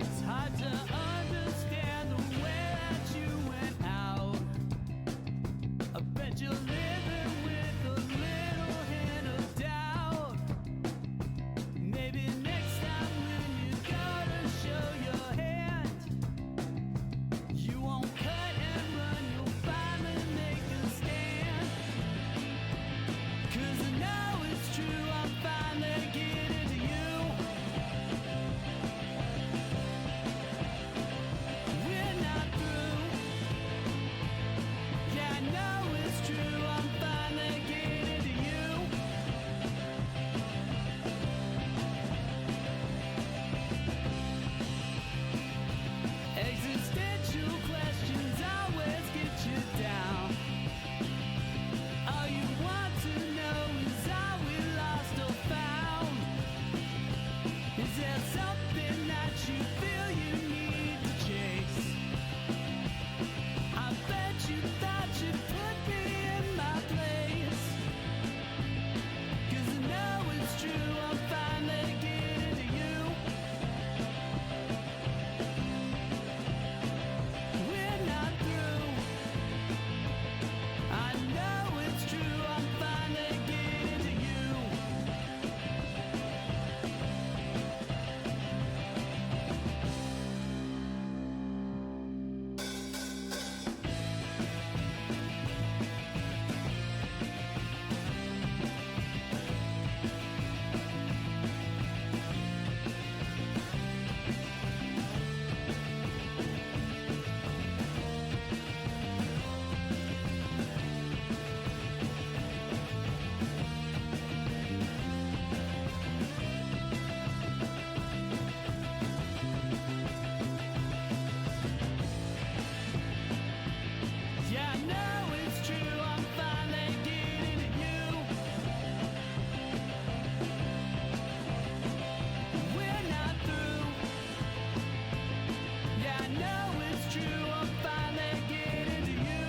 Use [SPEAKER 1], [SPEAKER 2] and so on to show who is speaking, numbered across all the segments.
[SPEAKER 1] It's hard to understand the way that you went out. I bet you're living with a little hint of doubt. Maybe next time when you gotta show your hand, you won't cut and run, you'll finally make a stand. 'Cause I know it's true, I'm finally getting to you. We're not through. Yeah, I know it's true, I'm finally getting to you. Existential questions always get you down. All you want to know is are we lost or found? Is there something that you feel you need to chase? I bet you thought you put me in my place. 'Cause I know it's true, I'm finally getting to you. We're not through. I know it's true, I'm finally getting to you. Yeah, I know it's true, I'm finally getting to you. We're not through. Yeah, I know it's true, I'm finally getting to you.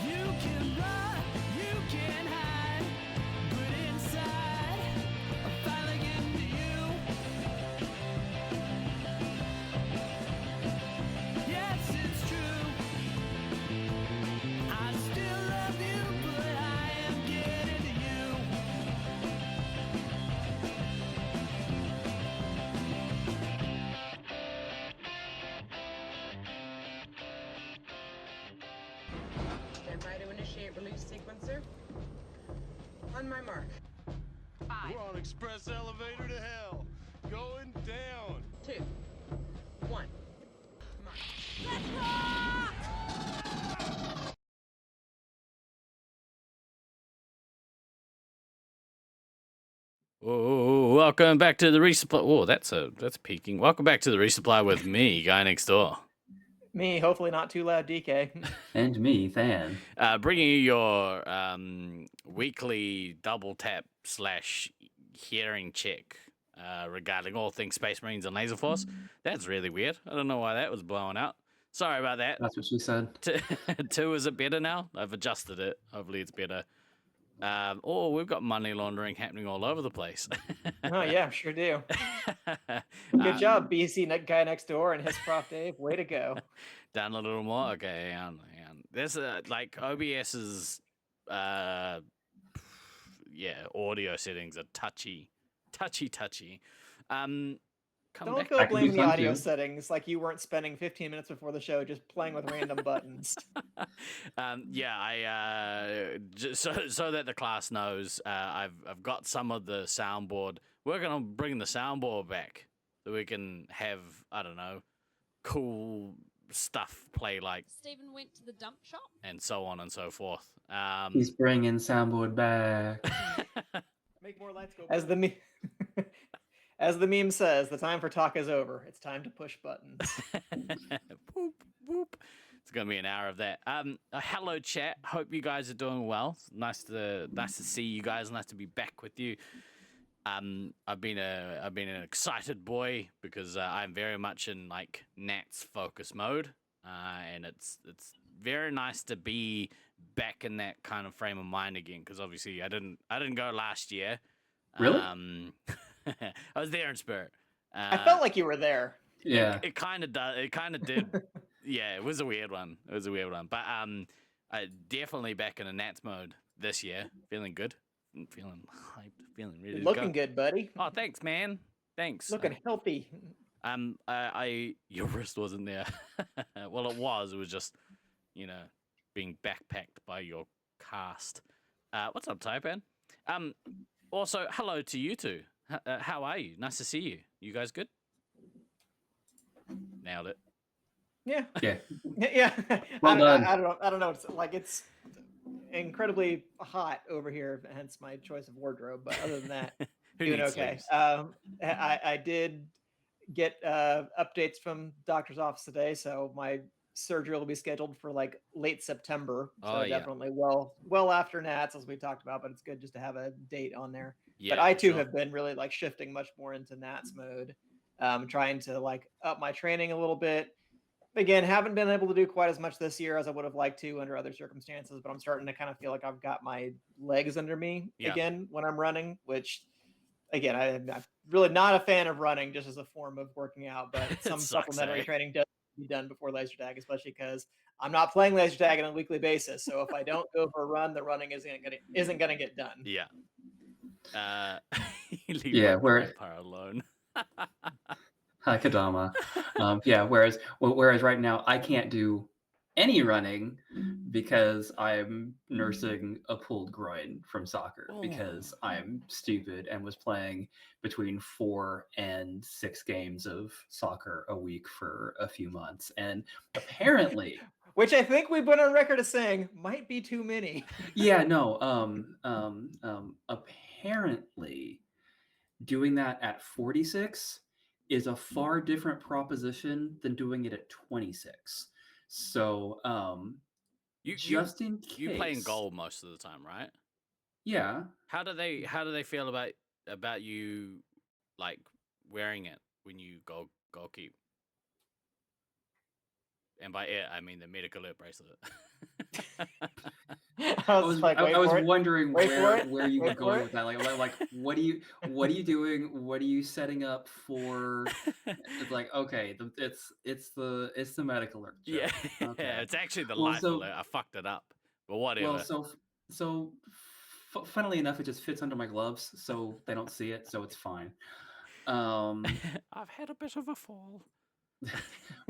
[SPEAKER 1] You can run, you can hide, but inside, I'm finally getting to you. Yes, it's true. I still love you, but I am getting to you.
[SPEAKER 2] Stand by to initiate release sequencer. On my mark. 5,
[SPEAKER 3] We're on express elevator to hell. Going down.
[SPEAKER 2] 2, 1. Mark.
[SPEAKER 1] Oh, welcome back to the resupply. Oh, that's peaking. Welcome back to the resupply with me, guy next door.
[SPEAKER 4] Me, hopefully not too loud, DK.
[SPEAKER 5] And me, Than.
[SPEAKER 1] Bringing you your weekly double tap / hearing check regarding all things Space Marines and Laserforce. That's really weird. I don't know why that was blowing out. Sorry about that.
[SPEAKER 5] That's what she said.
[SPEAKER 1] 2, is it better now? I've adjusted it. Hopefully it's better. We've got money laundering happening all over the place.
[SPEAKER 4] Oh, yeah, sure do. Good job, BC guy next door and his Prof Dave. Way to go.
[SPEAKER 1] Down a little more? Okay, hang on. There's like OBS's audio settings are touchy.
[SPEAKER 4] Don't go blame the audio settings like you weren't spending 15 minutes before the show just playing with random buttons.
[SPEAKER 1] So that the class knows, I've got some of the soundboard. Working on bringing the soundboard back so we can have, I don't know, cool stuff play like
[SPEAKER 6] Stephen went to the dump shop
[SPEAKER 1] and so on and so forth.
[SPEAKER 5] He's bringing soundboard back.
[SPEAKER 4] Make more lights go. As the meme says, the time for talk is over. It's time to push buttons.
[SPEAKER 1] Boop, boop. It's gonna be an hour of that. Hello, chat. Hope you guys are doing well. Nice to see you guys. Nice to be back with you. I've been an excited boy because I'm very much in like Nat's focus mode, and it's
[SPEAKER 6] very nice to be back in that kind of frame of mind again. Because obviously I didn't go last year.
[SPEAKER 5] Really?
[SPEAKER 6] I was there in spirit.
[SPEAKER 4] I felt like you were there.
[SPEAKER 5] Yeah.
[SPEAKER 6] It kind of does. It kind of did. Yeah, it was a weird one. But I definitely back in a Nats mode this year. Feeling good. Feeling hyped. Feeling ready
[SPEAKER 4] You're
[SPEAKER 6] to
[SPEAKER 4] looking
[SPEAKER 6] go.
[SPEAKER 4] good, buddy.
[SPEAKER 6] Oh, thanks, man. Thanks.
[SPEAKER 4] Looking healthy.
[SPEAKER 6] Your wrist wasn't there. Well, it was. It was just, being backpacked by your cast. What's up, Taipan? Also, hello to you two. How are you? Nice to see you. You guys good? Nailed it.
[SPEAKER 4] Yeah.
[SPEAKER 5] Yeah.
[SPEAKER 4] Yeah.
[SPEAKER 5] Well done.
[SPEAKER 4] I don't know. It's like it's incredibly hot over here, hence my choice of wardrobe. But other than that,
[SPEAKER 6] Who
[SPEAKER 4] doing
[SPEAKER 6] needs
[SPEAKER 4] okay.
[SPEAKER 6] sleeves?
[SPEAKER 4] I did get updates from doctor's office today, so my surgery will be scheduled for like late September. So
[SPEAKER 6] Oh, yeah.
[SPEAKER 4] definitely well after Nats, as we talked about. But it's good just to have a date on there.
[SPEAKER 6] Yeah,
[SPEAKER 4] but I
[SPEAKER 6] for
[SPEAKER 4] too
[SPEAKER 6] sure.
[SPEAKER 4] have been really like shifting much more into Nats mode, trying to like up my training a little bit. Again, haven't been able to do quite as much this year as I would have liked to under other circumstances, but I'm starting to kind of feel like I've got my legs under me
[SPEAKER 6] Yeah.
[SPEAKER 4] again when I'm running, which again, I'm really not a fan of running just as a form of working out, but some
[SPEAKER 6] sucks,
[SPEAKER 4] supplementary
[SPEAKER 6] eh?
[SPEAKER 4] training does be done before laser tag, especially because I'm not playing laser tag on a weekly basis. So if I don't go for a run, the running isn't gonna get done.
[SPEAKER 6] Yeah. Leave
[SPEAKER 5] Yeah,
[SPEAKER 6] my
[SPEAKER 5] where-
[SPEAKER 6] power alone.
[SPEAKER 5] Hi, Kadama. Yeah, whereas right now I can't do any running because I'm nursing a pulled groin from soccer because I'm stupid and was playing between 4 and 6 games of soccer a week for a few months. And apparently
[SPEAKER 4] Which I think we've been on record as saying might be too many.
[SPEAKER 5] yeah, no, apparently doing that at 46 is a far different proposition than doing it at 26. So, just in case
[SPEAKER 6] You play in goal most of the time, right?
[SPEAKER 5] Yeah.
[SPEAKER 6] How do they feel about you like wearing it when you goalkeep? And by it, I mean the medical alert bracelet.
[SPEAKER 4] I was like,
[SPEAKER 5] I was
[SPEAKER 4] wait for it.
[SPEAKER 5] wondering
[SPEAKER 4] Wait for it.
[SPEAKER 5] where you were
[SPEAKER 4] Wait for
[SPEAKER 5] going
[SPEAKER 4] it.
[SPEAKER 5] with that. Like, what are you doing? What are you setting up for? It's like, okay, it's the medical alert.
[SPEAKER 6] Yeah,
[SPEAKER 5] Joke. Okay.
[SPEAKER 6] it's actually the
[SPEAKER 5] Well,
[SPEAKER 6] life
[SPEAKER 5] so-
[SPEAKER 6] alert. I fucked it up, but whatever.
[SPEAKER 5] Well, funnily enough, it just fits under my gloves, so they don't see it, so it's fine.
[SPEAKER 6] I've had a bit of a fall.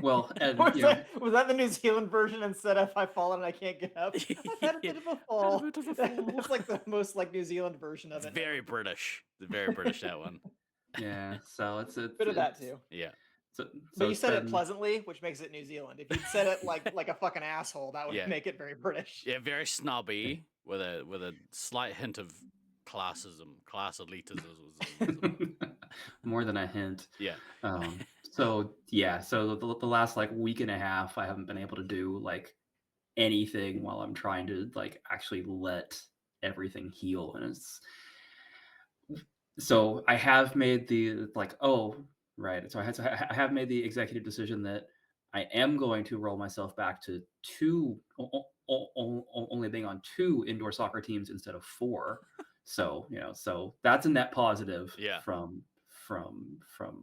[SPEAKER 5] Well, and
[SPEAKER 4] Was
[SPEAKER 5] you know,
[SPEAKER 4] that the New Zealand version instead of "I've fallen and I can't get up"? I've had a bit of a fall.
[SPEAKER 6] bit of a fall.
[SPEAKER 4] That's like the most like New Zealand version of
[SPEAKER 6] It's
[SPEAKER 4] it.
[SPEAKER 6] very British. It's very British, that one.
[SPEAKER 5] yeah. So it's a
[SPEAKER 4] Bit of that too.
[SPEAKER 6] Yeah.
[SPEAKER 4] But you
[SPEAKER 5] it's
[SPEAKER 4] said it
[SPEAKER 5] been-
[SPEAKER 4] pleasantly, which makes it New Zealand. If you'd said it like a fucking asshole, that would
[SPEAKER 6] Yeah.
[SPEAKER 4] make it very British.
[SPEAKER 6] Yeah, very snobby with a slight hint of classism, class elitism.
[SPEAKER 5] more than a hint.
[SPEAKER 6] Yeah.
[SPEAKER 5] So yeah, so the last like week and a half, I haven't been able to do like anything while I'm trying to like actually let everything heal, and it's so I have made the like right. So I have made the executive decision that I am going to roll myself back to only being on 2 indoor soccer teams instead of 4. So so that's a net positive
[SPEAKER 6] Yeah.
[SPEAKER 5] from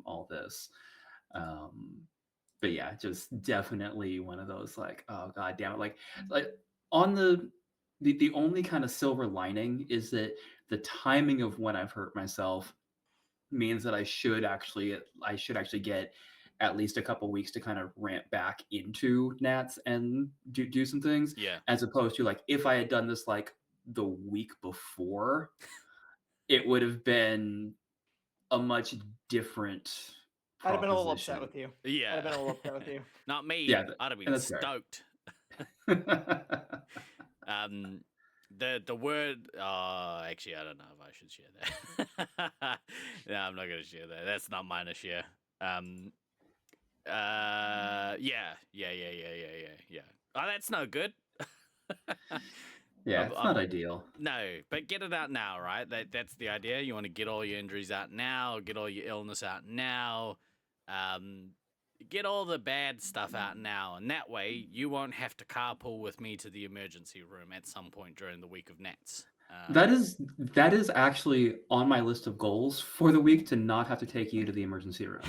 [SPEAKER 5] all this. But yeah, just definitely one of those like, oh god damn it, like on the only kind of silver lining is that the timing of when I've hurt myself means that I should actually get at least a couple weeks to kind of ramp back into Nats and do some things.
[SPEAKER 6] Yeah.
[SPEAKER 5] As opposed to like if I had done this like the week before, it would have been a much different
[SPEAKER 4] I'd have been a little
[SPEAKER 5] proposition.
[SPEAKER 4] upset with you.
[SPEAKER 6] Yeah.
[SPEAKER 4] I'd have been a little upset with you.
[SPEAKER 6] Not me.
[SPEAKER 5] Yeah,
[SPEAKER 6] I'd have
[SPEAKER 5] and
[SPEAKER 6] been
[SPEAKER 5] that's fair.
[SPEAKER 6] stoked. The word actually I don't know if I should share that. No, I'm not gonna share that. That's not mine to share. Yeah. Oh, that's no good.
[SPEAKER 5] Yeah, it's not ideal.
[SPEAKER 6] No, but get it out now, right? That's the idea. You want to get all your injuries out now, get all your illness out now. get all the bad stuff out now, and that way you won't have to carpool with me to the emergency room at some point during the week of Nats.
[SPEAKER 5] That is actually on my list of goals for the week, to not have to take you to the emergency room.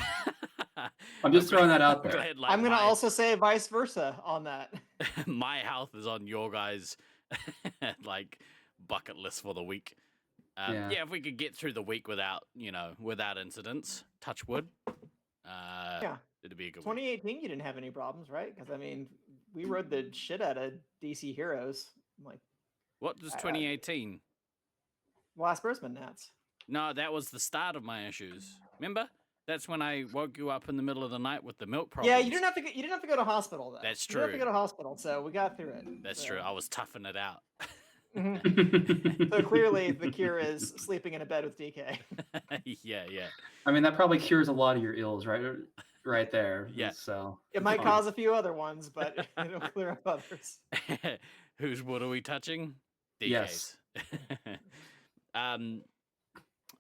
[SPEAKER 5] I'm just throwing that out there.
[SPEAKER 6] Glad, like,
[SPEAKER 4] I'm gonna also say vice versa on that.
[SPEAKER 6] my health is on your guys' like bucket list for the week.
[SPEAKER 5] Yeah.
[SPEAKER 6] Yeah, if we could get through the week without incidents, touch wood.
[SPEAKER 4] Yeah.
[SPEAKER 6] It'd be a good week.
[SPEAKER 4] 2018, you didn't have any problems, right? Because I mean, we rode the shit out of DC Heroes. Like,
[SPEAKER 6] What was 2018?
[SPEAKER 4] Last Brisbane Nats.
[SPEAKER 6] No, that was the start of my issues. Remember? That's when I woke you up in the middle of the night with the milk problems.
[SPEAKER 4] Yeah, you didn't have to go to hospital though.
[SPEAKER 6] That's
[SPEAKER 4] You didn't have
[SPEAKER 6] true.
[SPEAKER 4] to go to hospital, so we got through it.
[SPEAKER 6] That's
[SPEAKER 4] so.
[SPEAKER 6] true. I was toughing it out.
[SPEAKER 4] So clearly, the cure is sleeping in a bed with DK.
[SPEAKER 6] Yeah.
[SPEAKER 5] I mean, that probably cures a lot of your ills, right? Right there.
[SPEAKER 6] Yeah.
[SPEAKER 5] So
[SPEAKER 4] It might cause a few other ones, but it'll clear up others.
[SPEAKER 6] Whose wood are we touching? DK's.
[SPEAKER 5] Yes.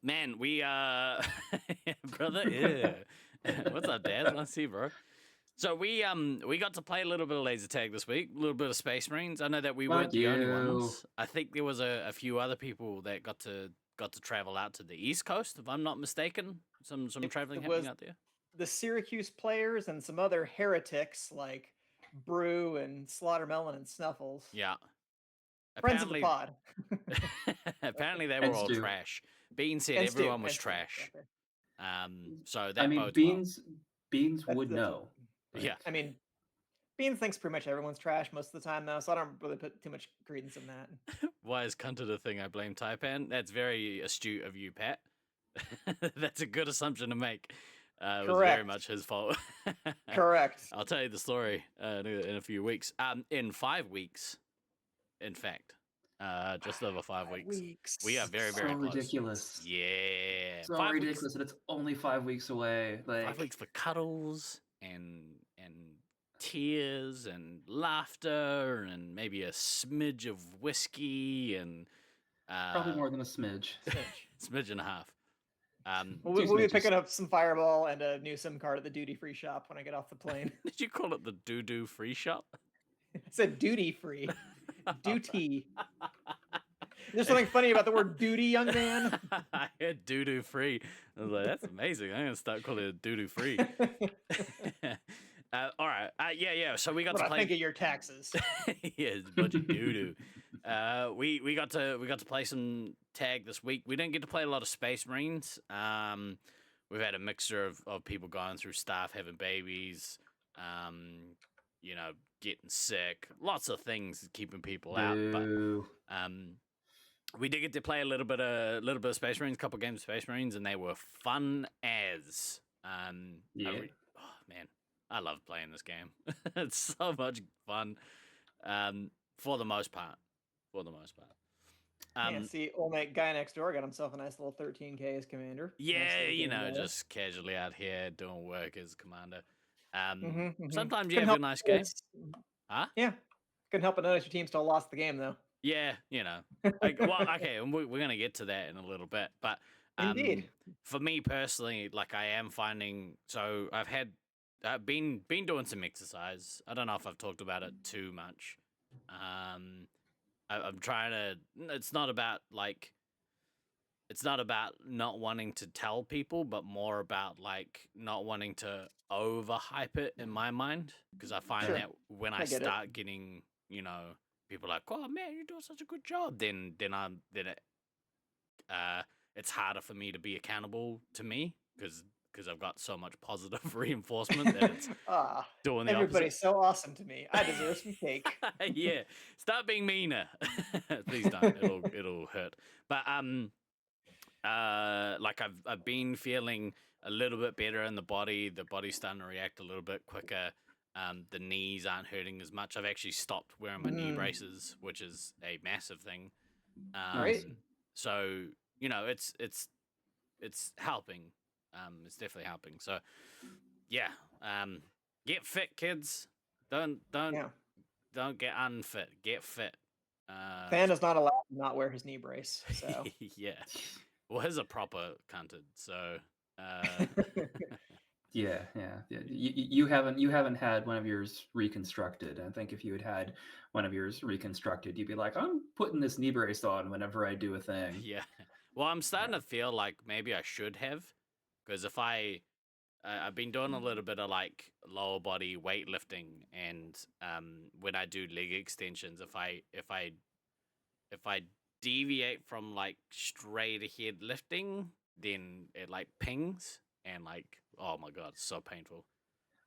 [SPEAKER 6] Man, we brother, yeah. What's up, Dad? Nice to see you, bro. So we got to play a little bit of laser tag this week, a little bit of Space Marines. I know that we weren't the only ones. I think there was a few other people that got to travel out to the East Coast, if I'm not mistaken. Some traveling happening out there.
[SPEAKER 4] The Syracuse players and some other heretics like Brew and Slaughtermelon and Snuffles.
[SPEAKER 6] Yeah.
[SPEAKER 4] Friends of the pod.
[SPEAKER 6] Apparently they were all trash. Bean said everyone was trash. So that bodes
[SPEAKER 5] Beans would know.
[SPEAKER 6] Yeah.
[SPEAKER 4] I mean, Beans thinks pretty much everyone's trash most of the time, though, so I don't really put too much credence in that.
[SPEAKER 6] Why is cunted a thing I blame Taipan? That's very astute of you, Pat. That's a good assumption to make. It was very much his fault.
[SPEAKER 4] Correct.
[SPEAKER 6] I'll tell you the story in a few weeks. In 5 weeks, in fact. Just over 5 weeks. We are very, very close.
[SPEAKER 5] Ridiculous.
[SPEAKER 6] Yeah.
[SPEAKER 5] So ridiculous that it's only 5 weeks away. Like
[SPEAKER 6] 5 weeks for cuddles and tears and laughter and maybe a smidge of whiskey and
[SPEAKER 5] probably more than a smidge.
[SPEAKER 6] Smidge and a half.
[SPEAKER 4] We'll be picking up some Fireball and a new SIM card at the duty-free shop when I get off the plane.
[SPEAKER 6] Did you call it the doo-doo free shop?
[SPEAKER 4] I said duty-free. Duty. There's something funny about the word duty, young man.
[SPEAKER 6] I heard doo-doo free. I was like, that's amazing. I'm going to start calling it doo-doo free. All right. Yeah. So we got to play.
[SPEAKER 4] I think of your taxes.
[SPEAKER 6] Yeah, it's a bunch of doo-doo. We got to play some tag this week. We didn't get to play a lot of Space Marines. We've had a mixture of people going through stuff, having babies, getting sick, lots of things keeping people out. But we did get to play a little bit of Space Marines, a couple games of Space Marines, and they were fun as. Man, I love playing this game. It's so much fun. For the most part.
[SPEAKER 4] See, old mate guy next door got himself a nice little 13K as commander.
[SPEAKER 6] Yeah, just casually out here doing work as commander. Sometimes you have a nice game. Huh?
[SPEAKER 4] Yeah. Couldn't help but notice your team still lost the game, though.
[SPEAKER 6] Yeah, okay, and we're going to get to that in a little bit. But
[SPEAKER 4] Indeed.
[SPEAKER 6] For me personally, like I am finding, so I've been doing some exercise. I don't know if I've talked about it too much. I'm trying to. It's not about not wanting to tell people, but more about like not wanting to overhype it in my mind, because I find that when I start getting, people like, oh man, you're doing such a good job, then it's harder for me to be accountable to me because I've got so much positive reinforcement that it's doing the
[SPEAKER 4] everybody's
[SPEAKER 6] opposite.
[SPEAKER 4] so awesome to me. I deserve some cake.
[SPEAKER 6] Yeah, start being meaner. Please don't. It'll hurt. But like I've been feeling a little bit better in the body. The body's starting to react a little bit quicker. The knees aren't hurting as much. I've actually stopped wearing my knee braces, which is a massive thing.
[SPEAKER 4] Right.
[SPEAKER 6] So it's helping. It's definitely helping. So yeah, get fit, kids. Don't get unfit. Get fit.
[SPEAKER 4] Fan is not allowed to not wear his knee brace. So
[SPEAKER 6] yeah. Well, his are proper cunted. So
[SPEAKER 5] Yeah. You haven't had one of yours reconstructed. I think if you had one of yours reconstructed, you'd be like, I'm putting this knee brace on whenever I do a thing.
[SPEAKER 6] Yeah. Well, I'm starting to feel like maybe I should have, because if I've been doing a little bit of like lower body weightlifting, and when I do leg extensions, if I deviate from like straight ahead lifting, then it like pings and like, oh my god, it's so painful.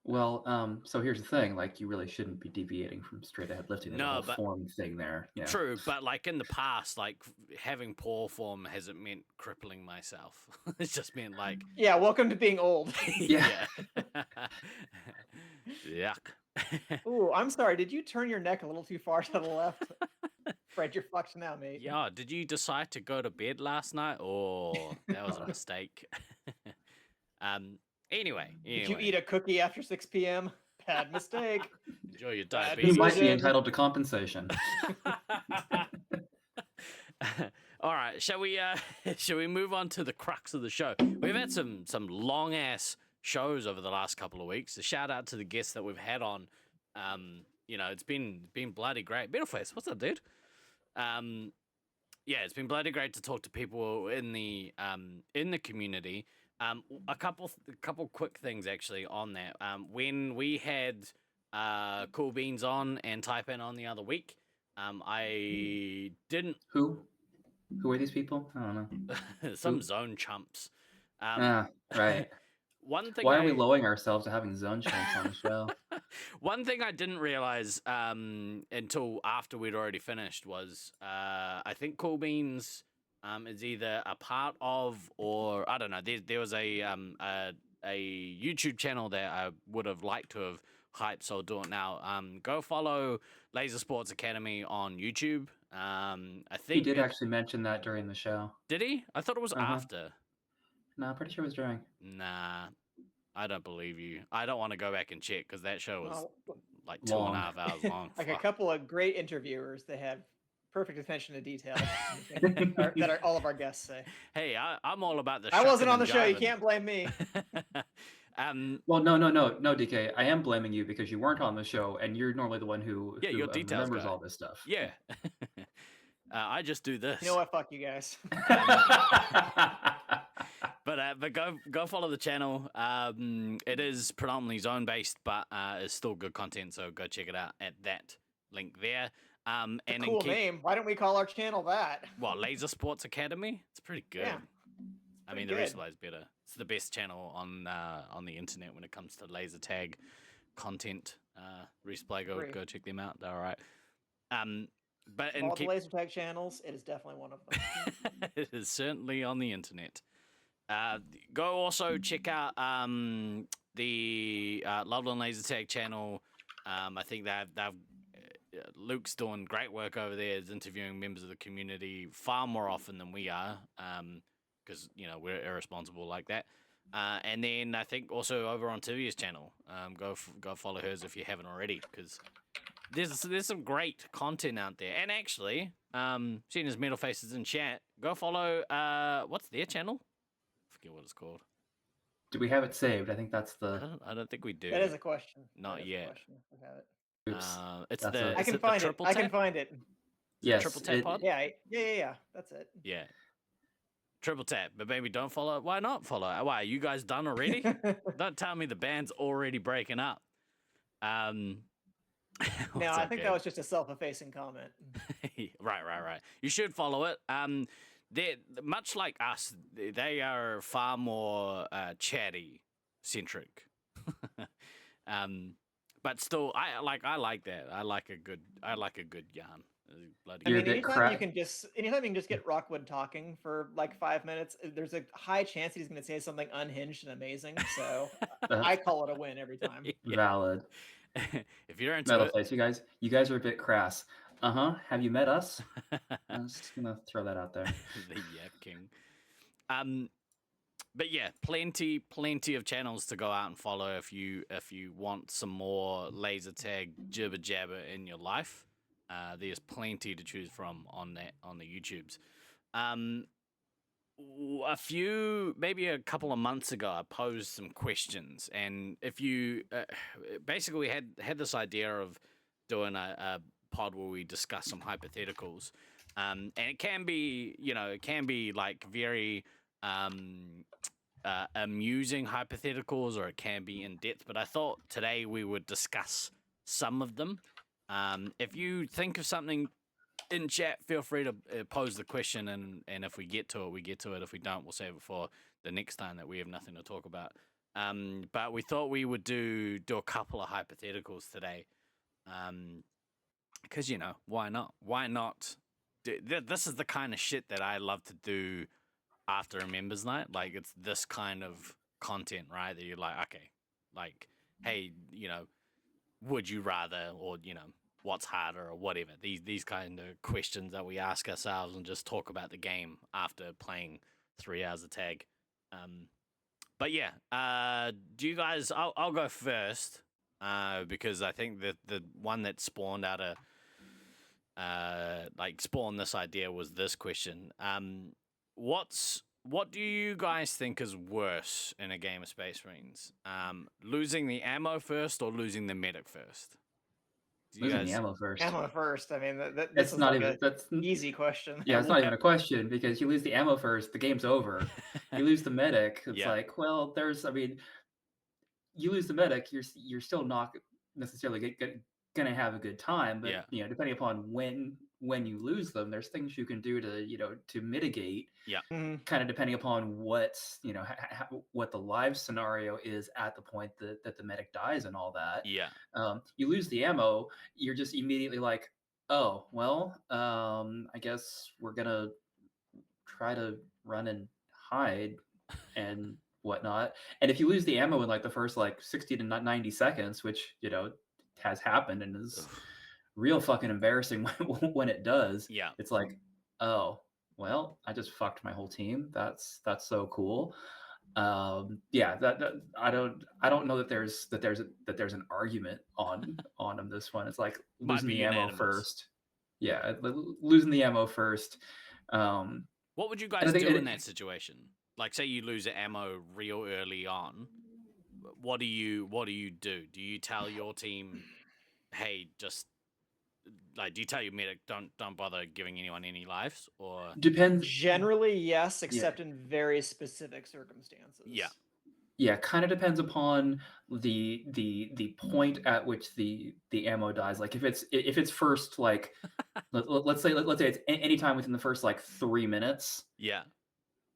[SPEAKER 5] Well, so here's the thing, like you really shouldn't be deviating from straight ahead lifting. There's a
[SPEAKER 6] No,
[SPEAKER 5] whole
[SPEAKER 6] but
[SPEAKER 5] form thing there. Yeah.
[SPEAKER 6] true, but like in the past, like having poor form hasn't meant crippling myself. It's just meant like,
[SPEAKER 4] Yeah, welcome to being old.
[SPEAKER 5] Yeah.
[SPEAKER 6] Yuck.
[SPEAKER 4] Ooh, I'm sorry. Did you turn your neck a little too far to the left? Fred, you're fucked now, mate.
[SPEAKER 6] Yeah, did you decide to go to bed last night? Or that was a mistake. Anyway.
[SPEAKER 4] Did you eat a cookie after 6 p.m.? Bad mistake.
[SPEAKER 6] Enjoy your
[SPEAKER 4] Bad
[SPEAKER 5] He
[SPEAKER 6] diabetes.
[SPEAKER 5] might be
[SPEAKER 4] decision.
[SPEAKER 5] entitled to compensation.
[SPEAKER 6] All right, shall we move on to the crux of the show? We've had some long ass shows over the last couple of weeks. A shout out to the guests that we've had on. It's been bloody great. Middleface, what's up, dude? Yeah, it's been bloody great to talk to people in the community. A couple quick things actually on that. When we had Cool Beans on and Type In on the other week, I didn't.
[SPEAKER 5] Who are these people? I don't know.
[SPEAKER 6] Some zone chumps.
[SPEAKER 5] Right.
[SPEAKER 6] One thing
[SPEAKER 5] Why are we lowering ourselves to having zone chumps on the show?
[SPEAKER 6] One thing I didn't realize until after we'd already finished was I think Cool Beans is either a part of, or I don't know. There was a YouTube channel that I would have liked to have hyped, so I'll do it now. Go follow Laser Sports Academy on YouTube. I think
[SPEAKER 5] He did actually mention that during the show.
[SPEAKER 6] Did he? I thought it was after.
[SPEAKER 5] No, I'm pretty sure it was during.
[SPEAKER 6] Nah, I don't believe you. I don't want to go back and check because that show was
[SPEAKER 4] Well,
[SPEAKER 6] like
[SPEAKER 5] long.
[SPEAKER 6] 2.5 hours long.
[SPEAKER 4] like a
[SPEAKER 6] Fuck.
[SPEAKER 4] couple of great interviewers that have perfect attention to detail that are all of our guests say.
[SPEAKER 6] Hey, I'm all about the.
[SPEAKER 4] I wasn't
[SPEAKER 6] shucking
[SPEAKER 4] on the
[SPEAKER 6] and
[SPEAKER 4] show. You
[SPEAKER 6] jiving.
[SPEAKER 4] can't blame me.
[SPEAKER 5] Well, no, DK. I am blaming you because you weren't on the show, and you're normally the one who
[SPEAKER 6] Yeah, you're details
[SPEAKER 5] remembers
[SPEAKER 6] guy.
[SPEAKER 5] all this stuff.
[SPEAKER 6] Yeah. I just do this.
[SPEAKER 4] You know what? Fuck you guys.
[SPEAKER 6] But go follow the channel. It is predominantly zone based, but it's still good content. So go check it out at that link there. And
[SPEAKER 4] Cool name. Why don't we call our channel that?
[SPEAKER 6] What, Laser Sports Academy? It's pretty good.
[SPEAKER 4] Yeah,
[SPEAKER 6] I mean, the Resupply is better. It's the best channel on the internet when it comes to laser tag content. Resupply, go check them out. They're all right. But
[SPEAKER 4] all the laser tag channels, it is definitely one of them.
[SPEAKER 6] It is certainly on the internet. Go also check out the Loveland Laser Tag channel. I think they've Luke's doing great work over there. Is interviewing members of the community far more often than we are, because we're irresponsible like that. And then I think also over on Tivia's channel, go follow hers if you haven't already, because there's some great content out there. And actually, seeing as Metal Faces in chat, go follow what's their channel? I forget what it's called.
[SPEAKER 5] Do we have it saved? I think that's the.
[SPEAKER 6] I don't think we do.
[SPEAKER 4] That is a question.
[SPEAKER 6] Not yet.
[SPEAKER 4] We have it.
[SPEAKER 5] Oops.
[SPEAKER 6] It's
[SPEAKER 5] That's
[SPEAKER 6] the.
[SPEAKER 5] a-
[SPEAKER 4] I can find it. I can find it.
[SPEAKER 5] Yes.
[SPEAKER 6] Triple tap pod?
[SPEAKER 4] Yeah. That's it.
[SPEAKER 6] Yeah. Triple tap, but maybe don't follow. Why not follow? Why, are you guys done already? Don't tell me the band's already breaking up.
[SPEAKER 4] No, I think that was just a self-effacing comment.
[SPEAKER 6] Right. You should follow it. They're much like us. They are far more chatty centric. But still, I like that. I like a good yarn. Bloody
[SPEAKER 4] I
[SPEAKER 5] You're
[SPEAKER 4] mean,
[SPEAKER 5] a bit
[SPEAKER 4] anytime you can just get Rockwood talking for like 5 minutes, there's a high chance he's going to say something unhinged and amazing. So I call it a win every time.
[SPEAKER 5] Valid.
[SPEAKER 6] If you're into
[SPEAKER 5] Metal
[SPEAKER 6] it,
[SPEAKER 5] Face, you guys are a bit crass. Have you met us? I'm just gonna throw that out there.
[SPEAKER 6] the Yap King. But yeah, plenty of channels to go out and follow if you want some more laser tag jibber jabber in your life. There's plenty to choose from on the YouTubes. maybe a couple of months ago, I posed some questions, and if you basically we had this idea of doing a pod where we discuss some hypotheticals, and it can be like very amusing hypotheticals, or it can be in depth. But I thought today we would discuss some of them. If you think of something in chat, feel free to pose the question, and if we get to it, we get to it. If we don't, we'll save it for the next time that we have nothing to talk about. But we thought we would do a couple of hypotheticals today, because why not? Why not? This is the kind of shit that I love to do after a members night. Like, it's this kind of content, right? That you're like, okay, like, hey, would you rather, or what's harder, or whatever, these kind of questions that we ask ourselves and just talk about the game after playing 3 hours of tag. But yeah, do you guys, I'll go first, because I think that the one that spawned out of spawned this idea was this question. What do you guys think is worse in a game of Space Marines? Losing the ammo first or losing the medic first?
[SPEAKER 5] Losing the ammo first.
[SPEAKER 4] Ammo first. I mean, this
[SPEAKER 5] It's
[SPEAKER 4] is
[SPEAKER 5] not
[SPEAKER 4] like
[SPEAKER 5] even that's
[SPEAKER 4] easy question.
[SPEAKER 5] yeah, it's not even a question, because you lose the ammo first, the game's over. You lose the medic, it's
[SPEAKER 6] Yeah.
[SPEAKER 5] like, well, you lose the medic, you're still not necessarily gonna have a good time, but
[SPEAKER 6] Yeah.
[SPEAKER 5] depending upon when you lose them, there's things you can do to mitigate.
[SPEAKER 6] Yeah.
[SPEAKER 4] Mhm.
[SPEAKER 5] Kind of depending upon what what the live scenario is at the point that the medic dies and all that.
[SPEAKER 6] Yeah.
[SPEAKER 5] You lose the ammo, you're just immediately like, oh well, I guess we're gonna try to run and hide and whatnot. And if you lose the ammo in like the first like 60 to 90 seconds, which has happened and is
[SPEAKER 6] Ugh.
[SPEAKER 5] real fucking embarrassing when it does,
[SPEAKER 6] Yeah.
[SPEAKER 5] it's like, oh well, I just fucked my whole team. That's so cool. Yeah, that I don't know that there's an argument on this one. It's like
[SPEAKER 6] Might
[SPEAKER 5] losing
[SPEAKER 6] be
[SPEAKER 5] the ammo
[SPEAKER 6] unanimous.
[SPEAKER 5] first. Yeah, losing the ammo first.
[SPEAKER 6] What would you
[SPEAKER 5] And
[SPEAKER 6] guys
[SPEAKER 5] I think
[SPEAKER 6] do in that situation? Like, say you lose the ammo real early on. What do you do? Do you tell your team, hey, just like, do you tell your medic, don't bother giving anyone any lives, or
[SPEAKER 5] depends.
[SPEAKER 4] Generally, yes, except in very specific circumstances.
[SPEAKER 5] Yeah, kind of depends upon the point at which the ammo dies. Like if it's first, like let's say it's any time within the first like 3 minutes,
[SPEAKER 6] yeah,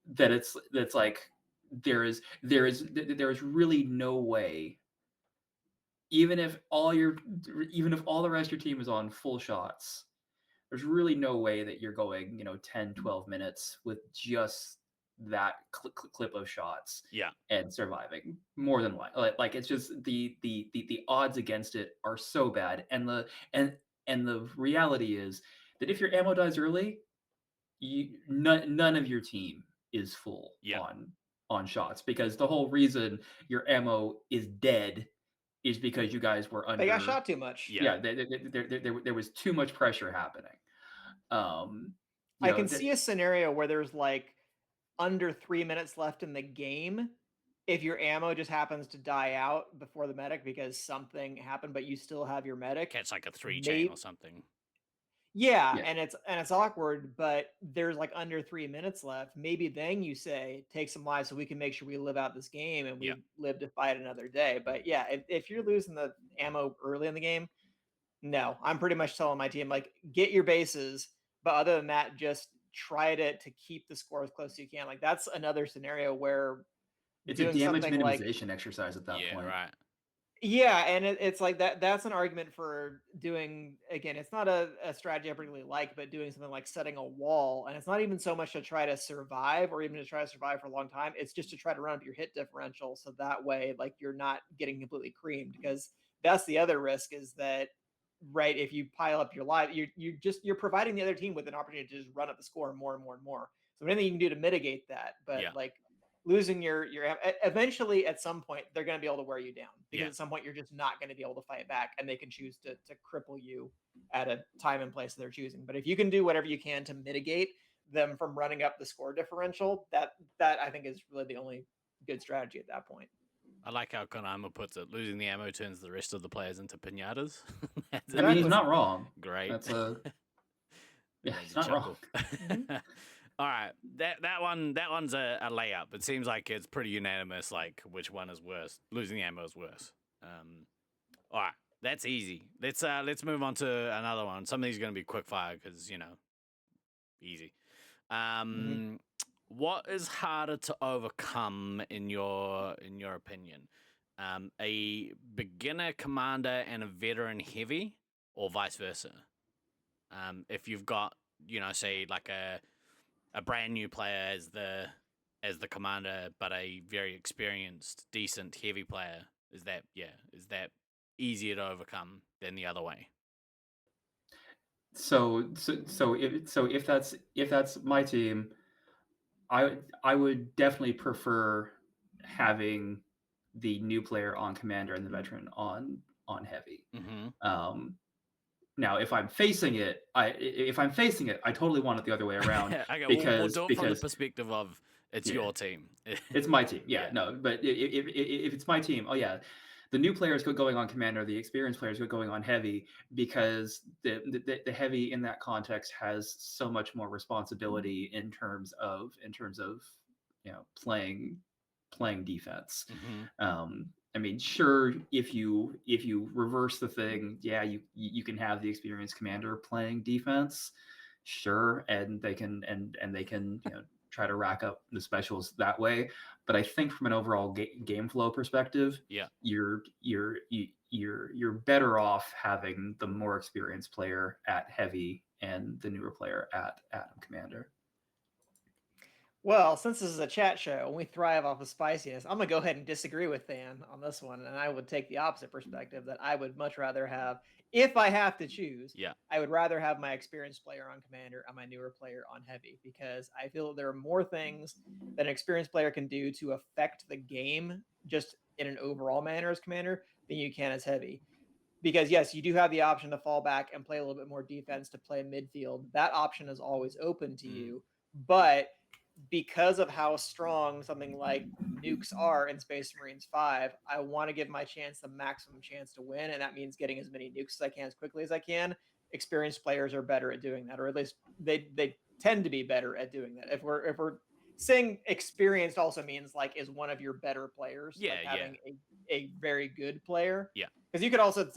[SPEAKER 5] that's like there is really no way, even if all the rest of your team is on full shots, there's really no way that you're going 10 12 minutes with just that clip of shots
[SPEAKER 6] yeah,
[SPEAKER 5] and surviving. More than like it's just the odds against it are so bad, and the reality is that if your ammo dies early, none of your team is full
[SPEAKER 6] Yeah.
[SPEAKER 5] on shots, because the whole reason your ammo is dead is because you guys were under.
[SPEAKER 4] They got shot too much.
[SPEAKER 6] Yeah.
[SPEAKER 5] There was too much pressure happening.
[SPEAKER 4] I can see a scenario where there's like under 3 minutes left in the game. If your ammo just happens to die out before the medic because something happened, but you still have your medic.
[SPEAKER 6] Catch like a 3-chain or something.
[SPEAKER 4] Yeah,
[SPEAKER 5] Yeah.
[SPEAKER 4] and it's awkward, but there's like under 3 minutes left. Maybe then you say, take some lives so we can make sure we live out this game and we
[SPEAKER 6] Yeah.
[SPEAKER 4] live to fight another day. But yeah, if you're losing the ammo early in the game, no, I'm pretty much telling my team, like, get your bases, but other than that, just try to keep the score as close as you can. Like, that's another scenario where
[SPEAKER 5] it's a
[SPEAKER 4] doing
[SPEAKER 5] damage
[SPEAKER 4] something like
[SPEAKER 5] minimization exercise at that
[SPEAKER 6] Yeah,
[SPEAKER 5] point.
[SPEAKER 6] right.
[SPEAKER 4] yeah, and it's like that's an argument for doing, again, it's not a strategy I particularly like, but doing something like setting a wall. And it's not even so much to try to survive or even to try to survive for a long time. It's just to try to run up your hit differential, so that way, like, you're not getting completely creamed, because that's the other risk, is that, right, if you pile up your life, you're providing the other team with an opportunity to just run up the score more and more and more. So anything you can do to mitigate that, but
[SPEAKER 6] Yeah.
[SPEAKER 4] like, losing your eventually at some point they're going to be able to wear you down, because
[SPEAKER 6] Yeah.
[SPEAKER 4] at some point you're just not going to be able to fight back, and they can choose to cripple you at a time and place they're choosing. But if you can do whatever you can to mitigate them from running up the score differential, that I think is really the only good strategy at that point.
[SPEAKER 6] I like how Konama puts it. Losing the ammo turns the rest of the players into pinatas. That's
[SPEAKER 5] I mean, he's
[SPEAKER 4] Exactly.
[SPEAKER 5] not wrong.
[SPEAKER 6] great.
[SPEAKER 5] That's a yeah,
[SPEAKER 6] Made
[SPEAKER 5] he's
[SPEAKER 6] me
[SPEAKER 5] not wrong.
[SPEAKER 6] chuckle. All right, that one's a layup. It seems like it's pretty unanimous. Like which one is worse? Losing the ammo is worse. All right, that's easy. Let's move on to another one. Some of these are going to be quick fire because easy. What is harder to overcome in your opinion? A beginner commander and a veteran heavy, or vice versa? If you've got, say like a brand new player as the commander, but a very experienced, decent heavy player, is that easier to overcome than the other way?
[SPEAKER 5] So if that's my team, I would definitely prefer having the new player on commander and the veteran on heavy.
[SPEAKER 6] Mm-hmm.
[SPEAKER 5] Now, if I'm facing it, I totally want it the other way around.
[SPEAKER 6] Okay, we'll
[SPEAKER 5] because
[SPEAKER 6] do it from the perspective of it's
[SPEAKER 5] Yeah.
[SPEAKER 6] your team.
[SPEAKER 5] It's my team. Yeah,
[SPEAKER 6] Yeah.
[SPEAKER 5] no, but if it's my team, oh yeah, the new players going on commander, the experienced players going on heavy, because the heavy in that context has so much more responsibility in terms of playing defense.
[SPEAKER 6] Mm-hmm.
[SPEAKER 5] I mean, sure, if you reverse the thing, yeah, you can have the experienced commander playing defense, sure, and they can try to rack up the specials that way. But I think from an overall game flow perspective,
[SPEAKER 6] Yeah.
[SPEAKER 5] you're better off having the more experienced player at heavy and the newer player at commander.
[SPEAKER 4] Well, since this is a chat show and we thrive off of spiciness, I'm gonna go ahead and disagree with Dan on this one, and I would take the opposite perspective that I would much rather have, if I have to choose,
[SPEAKER 6] Yeah.
[SPEAKER 4] I would rather have my experienced player on commander and my newer player on heavy, because I feel there are more things that an experienced player can do to affect the game just in an overall manner as commander than you can as heavy. Because yes, you do have the option to fall back and play a little bit more defense to play midfield. That option is always open to you, but because of how strong something like nukes are in Space Marines 5, I want to give my chance the maximum chance to win, and that means getting as many nukes as I can as quickly as I can. Experienced players are better at doing that, or at least they tend to be better at doing that. If we're saying experienced also means like is one of your better players,
[SPEAKER 6] Yeah,
[SPEAKER 4] like
[SPEAKER 6] yeah.
[SPEAKER 4] having a very good player.
[SPEAKER 6] Yeah.
[SPEAKER 4] Because you could also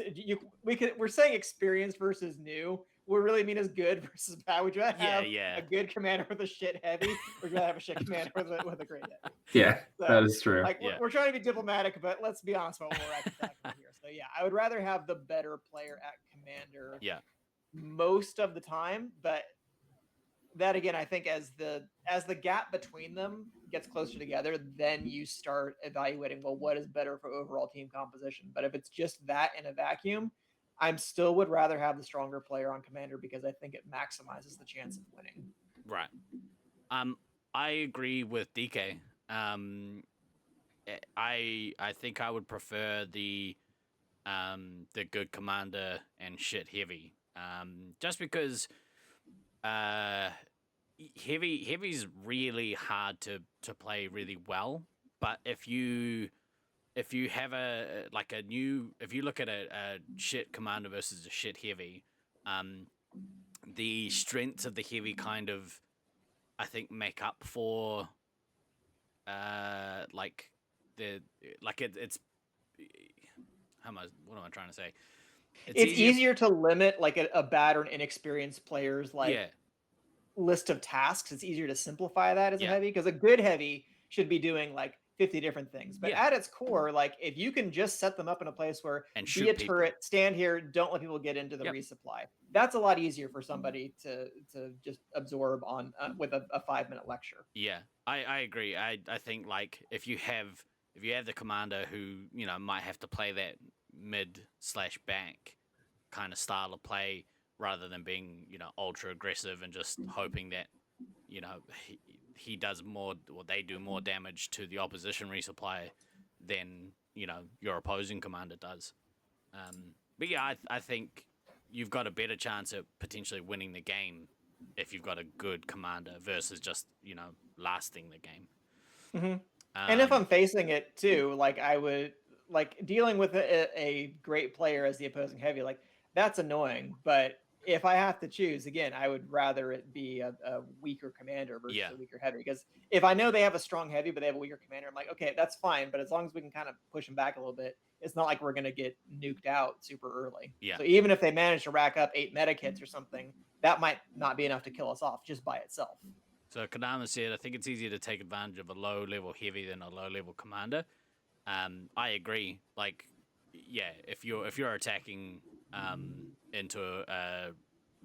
[SPEAKER 4] we're saying experienced versus new. What we really mean is good versus bad. Would you rather have
[SPEAKER 6] Yeah.
[SPEAKER 4] a good commander with a shit heavy, or would you rather have a shit commander with a great heavy?
[SPEAKER 5] Yeah,
[SPEAKER 4] So,
[SPEAKER 5] that is true.
[SPEAKER 4] Like
[SPEAKER 6] Yeah.
[SPEAKER 4] we're trying to be diplomatic, but let's be honest about what we're actually talking about here. So yeah, I would rather have the better player at commander
[SPEAKER 6] Yeah.
[SPEAKER 4] most of the time, but that again, I think as the gap between them gets closer together, then you start evaluating, well, what is better for overall team composition. But if it's just that in a vacuum, I'm still would rather have the stronger player on commander because I think it maximizes the chance of winning.
[SPEAKER 6] Right. I agree with DK. I think I would prefer the good commander and shit heavy. Just because heavy's really hard to play really well, but if you have if you look at a shit commander versus a shit heavy, the strengths of the heavy kind of, I think, make up for it's what am I trying to say?
[SPEAKER 4] It's easier to limit like a bad or an inexperienced player's like list of tasks. It's easier to simplify that as a heavy, because a good heavy should be doing like 50 different things. But at its core, like if you can just set them up in a place where
[SPEAKER 6] and
[SPEAKER 4] be
[SPEAKER 6] shoot
[SPEAKER 4] a
[SPEAKER 6] people.
[SPEAKER 4] turret, stand here, don't let people get into the resupply. That's a lot easier for somebody to just absorb on with a 5-minute lecture.
[SPEAKER 6] Yeah, I agree. I think like if you have the commander who might have to play that mid/back kind of style of play rather than being ultra aggressive and just hoping that he does more, or they do more damage to the opposition resupply than your opposing commander does. But yeah, I think you've got a better chance at potentially winning the game if you've got a good commander versus just lasting the game.
[SPEAKER 4] Mhm. And if
[SPEAKER 6] Um,
[SPEAKER 4] I'm facing it too, like I would like dealing with a great player as the opposing heavy, like that's annoying. But if I have to choose, again, I would rather it be a weaker commander versus
[SPEAKER 6] Yeah.
[SPEAKER 4] a weaker heavy. Because if I know they have a strong heavy, but they have a weaker commander, I'm like, okay, that's fine. But as long as we can kind of push them back a little bit, it's not like we're going to get nuked out super early.
[SPEAKER 6] Yeah.
[SPEAKER 4] So even if they manage to rack up 8 meta kits or something, that might not be enough to kill us off just by itself.
[SPEAKER 6] So Kadama said, I think it's easier to take advantage of a low level heavy than a low level commander. I agree. Like, yeah, if you're attacking into a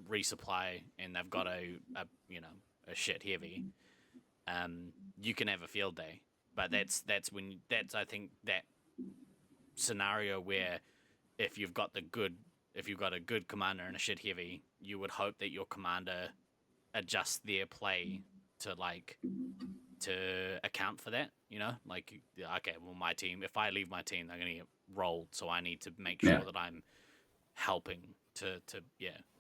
[SPEAKER 6] resupply and they've got a shit heavy, you can have a field day. But that's I think that scenario where if you've got a good commander and a shit heavy, you would hope that your commander adjusts their play to account for that, like, okay, well, my team, if I leave my team, they're gonna get rolled, so I need to make sure that I'm helping to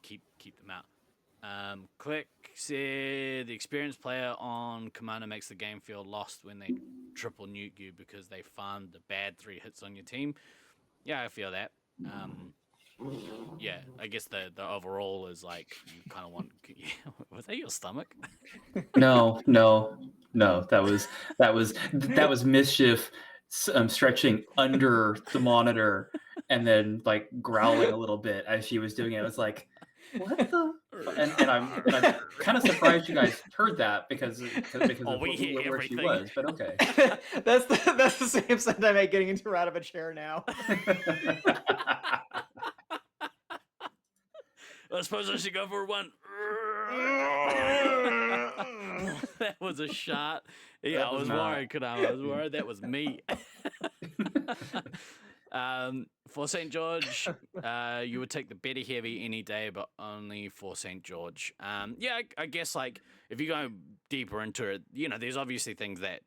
[SPEAKER 6] keep them out. Click said the experienced player on commander makes the game feel lost when they triple nuke you because they farmed the bad 3 hits on your team. Yeah, I feel that. Yeah, I guess the overall is like you kind of want. Was that your stomach?
[SPEAKER 5] No. That was mischief stretching under the monitor and then like growling a little bit as she was doing it. I was like, what the? And I'm kind of surprised you guys heard that because
[SPEAKER 6] Oh,
[SPEAKER 5] of
[SPEAKER 6] we hear
[SPEAKER 5] where she
[SPEAKER 6] everything.
[SPEAKER 5] was. But okay.
[SPEAKER 4] That's the same sound I make getting into out of a chair now.
[SPEAKER 6] I suppose I should go for one. That was a shot. Yeah, I was worried, Kadama. I was worried that was me. For St. George, you would take the better heavy any day, but only for St. George. Yeah, I guess like if you go deeper into it, there's obviously things that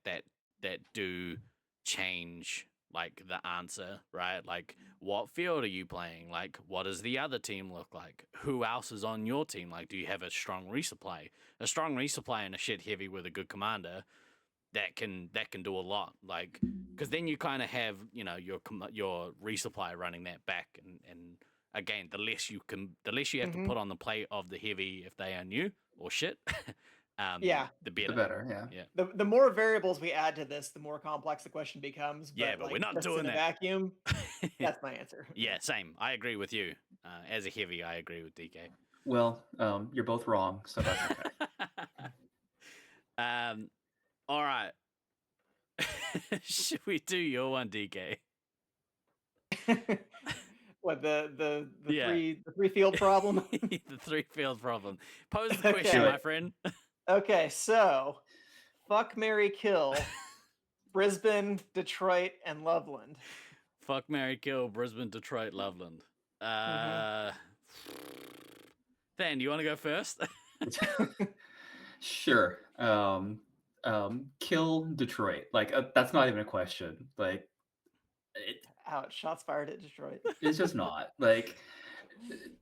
[SPEAKER 6] do change like the answer, right? Like what field are you playing? Like what does the other team look like? Who else is on your team? Like do you have a strong resupply? A strong resupply and a shit heavy with a good commander that can do a lot, like because then you kind of have your resupply running that back, and again the less you have to put on the plate of the heavy if they are new or shit.
[SPEAKER 4] Yeah,
[SPEAKER 6] the better.
[SPEAKER 5] The better, yeah.
[SPEAKER 4] The more variables we add to this, the more complex the question becomes. But
[SPEAKER 6] Yeah, but
[SPEAKER 4] like,
[SPEAKER 6] we're not
[SPEAKER 4] just
[SPEAKER 6] doing
[SPEAKER 4] in a
[SPEAKER 6] that.
[SPEAKER 4] vacuum. That's my answer.
[SPEAKER 6] Yeah, same. I agree with you. As a heavy, I agree with DK.
[SPEAKER 5] Well, you're both wrong, so that's okay.
[SPEAKER 6] All right. Should we do your one, DK?
[SPEAKER 4] What the
[SPEAKER 6] Yeah.
[SPEAKER 4] three field problem?
[SPEAKER 6] The 3 field problem. Pose the question,
[SPEAKER 4] Okay.
[SPEAKER 6] my friend.
[SPEAKER 4] Okay, so fuck, marry, kill Brisbane, Detroit, and Loveland.
[SPEAKER 6] Fuck, marry, kill Brisbane, Detroit, Loveland. Dan, do you want to go first?
[SPEAKER 5] Sure. Kill Detroit. Like that's not even a question. Like
[SPEAKER 4] Ouch! Shots fired at Detroit.
[SPEAKER 5] it's just not like.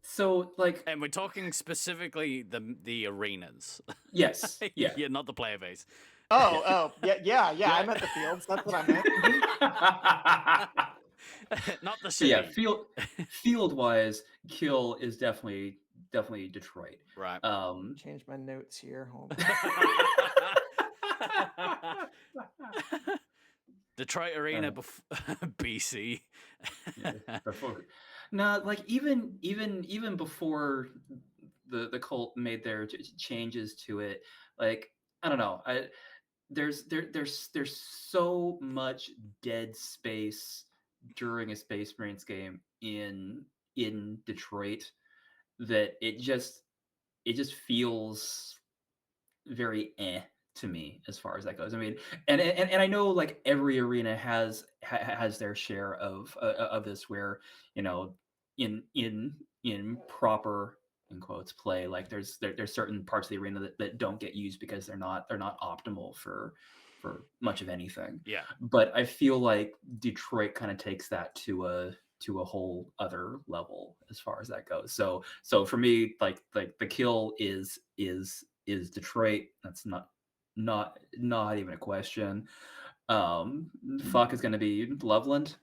[SPEAKER 5] So like,
[SPEAKER 6] and we're talking specifically the arenas.
[SPEAKER 5] yes, yeah.
[SPEAKER 6] Yeah, not the player base.
[SPEAKER 4] Oh, yeah. I meant the fields. That's what I meant.
[SPEAKER 6] Not the
[SPEAKER 5] So
[SPEAKER 6] city.
[SPEAKER 5] yeah, field wise, kill is definitely Detroit.
[SPEAKER 6] Right.
[SPEAKER 4] Change my notes here. Hold
[SPEAKER 6] Detroit Arena, BC.
[SPEAKER 5] Before, no, like even before the cult made their changes to it, like I don't know, there's so much dead space during a Space Marines game in Detroit that it just feels very to me as far as that goes. I mean, and I know like every arena has their share of this, where in proper, in quotes, play, like there's certain parts of the arena that don't get used because they're not optimal for much of anything.
[SPEAKER 6] Yeah.
[SPEAKER 5] But I feel like Detroit kind of takes that to to a whole other level as far as that goes. So for me, like the kill is Detroit. That's not even a question. Fuck is going to be Loveland.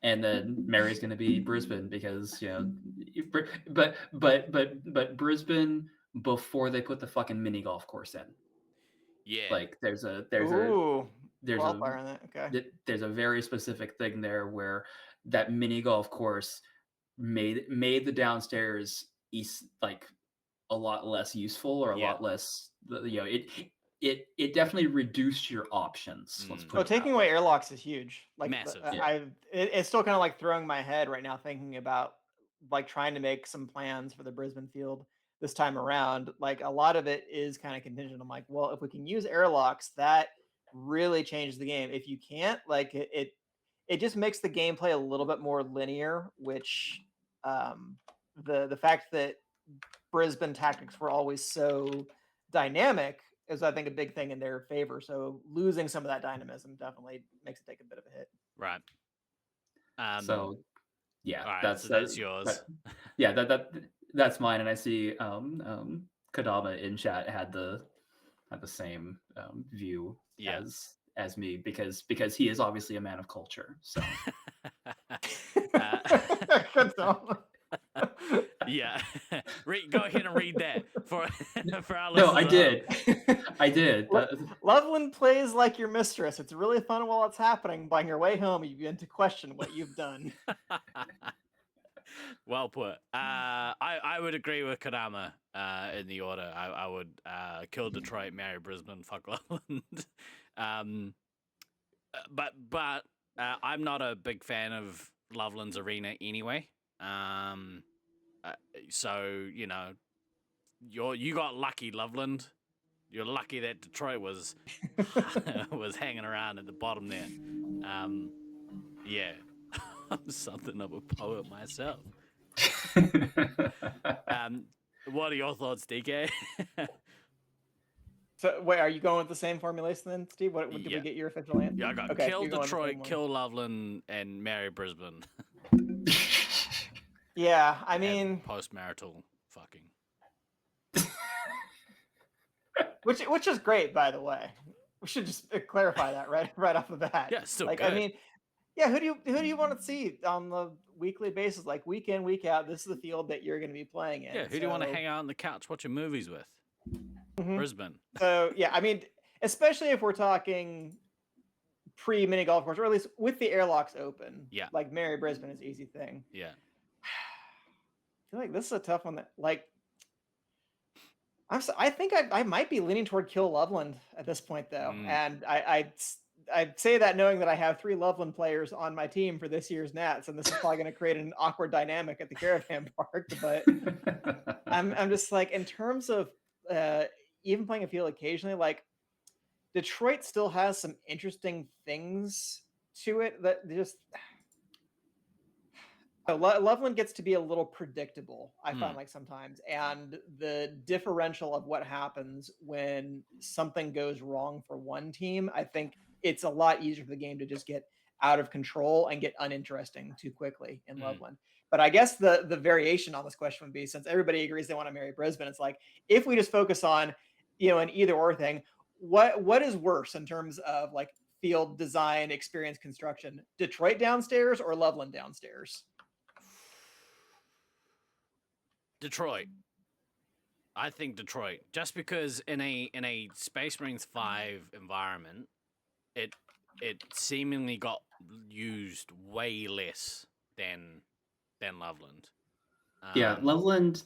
[SPEAKER 5] And then Mary's going to be Brisbane because but Brisbane before they put the fucking mini golf course in.
[SPEAKER 6] Yeah.
[SPEAKER 5] Like there's a
[SPEAKER 4] Ooh, qualifier on that. Okay.
[SPEAKER 5] there's a very specific thing there where that mini golf course made the downstairs like a lot less useful or a
[SPEAKER 6] Yeah.
[SPEAKER 5] lot less. It definitely reduced your options. Let's put it that
[SPEAKER 4] Taking
[SPEAKER 5] way.
[SPEAKER 4] away airlocks is huge. Like
[SPEAKER 6] Massive.
[SPEAKER 4] it's still kind of like throwing my head right now thinking about like trying to make some plans for the Brisbane field this time around. Like a lot of it is kind of contingent. I'm like, well, if we can use airlocks, that really changes the game. If you can't, like it just makes the gameplay a little bit more linear, which the fact that Brisbane tactics were always so dynamic is, I think, a big thing in their favor. So losing some of that dynamism definitely makes it take a bit of a hit.
[SPEAKER 6] Right.
[SPEAKER 5] So yeah,
[SPEAKER 6] all right,
[SPEAKER 5] that's
[SPEAKER 6] so that's yours.
[SPEAKER 5] yeah, that's mine. And I see Kadama in chat had the same view
[SPEAKER 6] Yeah.
[SPEAKER 5] as me because he is obviously a man of culture. So
[SPEAKER 6] yeah. Go ahead and read that for our listeners.
[SPEAKER 5] no, I did.
[SPEAKER 4] Loveland plays like your mistress. It's really fun while it's happening. By your way home, you begin to question what you've done.
[SPEAKER 6] Well put. I would agree with Kadama in the order. I would kill Detroit, marry Brisbane, fuck Loveland. But I'm not a big fan of Loveland's arena anyway. So you got lucky, Loveland. You're lucky that Detroit was was hanging around at the bottom there. Yeah, I'm something of a poet myself. What are your thoughts, DK?
[SPEAKER 4] So wait, are you going with the same formulation then, Steve? What did
[SPEAKER 6] Yeah.
[SPEAKER 4] we get your official answer?
[SPEAKER 6] Yeah, I got
[SPEAKER 4] Okay,
[SPEAKER 6] kill
[SPEAKER 4] you're going the same
[SPEAKER 6] Detroit,
[SPEAKER 4] one.
[SPEAKER 6] kill Loveland, and marry Brisbane.
[SPEAKER 4] Yeah, I mean,
[SPEAKER 6] post-marital fucking.
[SPEAKER 4] which is great, by the way. We should just clarify that right off the bat.
[SPEAKER 6] Yeah, still
[SPEAKER 4] like
[SPEAKER 6] good.
[SPEAKER 4] I mean, yeah, who do you want to see on the weekly basis, like week in, week out? This is the field that you're going to be playing in.
[SPEAKER 6] Yeah, who do you want to hang out on the couch watching movies with?
[SPEAKER 4] Mm-hmm.
[SPEAKER 6] Brisbane.
[SPEAKER 4] So yeah, I mean, especially if we're talking pre-mini golf course, or at least with the airlocks open.
[SPEAKER 6] Yeah.
[SPEAKER 4] Like Mary Brisbane is an easy thing.
[SPEAKER 6] Yeah.
[SPEAKER 4] I feel like this is a tough one. That like, I think I might be leaning toward kill Loveland at this point though, and I say that knowing that I have 3 Loveland players on my team for this year's Nats, and this is probably going to create an awkward dynamic at the Caravan Park. But I'm just like, in terms of even playing a field occasionally, like Detroit still has some interesting things to it that just Loveland gets to be a little predictable, I find like sometimes, and the differential of what happens when something goes wrong for one team, I think it's a lot easier for the game to just get out of control and get uninteresting too quickly in Loveland. But I guess the variation on this question would be, since everybody agrees they want to marry Brisbane, it's like, if we just focus on, an either or thing, what is worse in terms of like field design, experience, construction, Detroit downstairs or Loveland downstairs?
[SPEAKER 6] Detroit. I think Detroit, just because in a Space Marines 5 environment, it seemingly got used way less than Loveland.
[SPEAKER 5] Yeah, Loveland,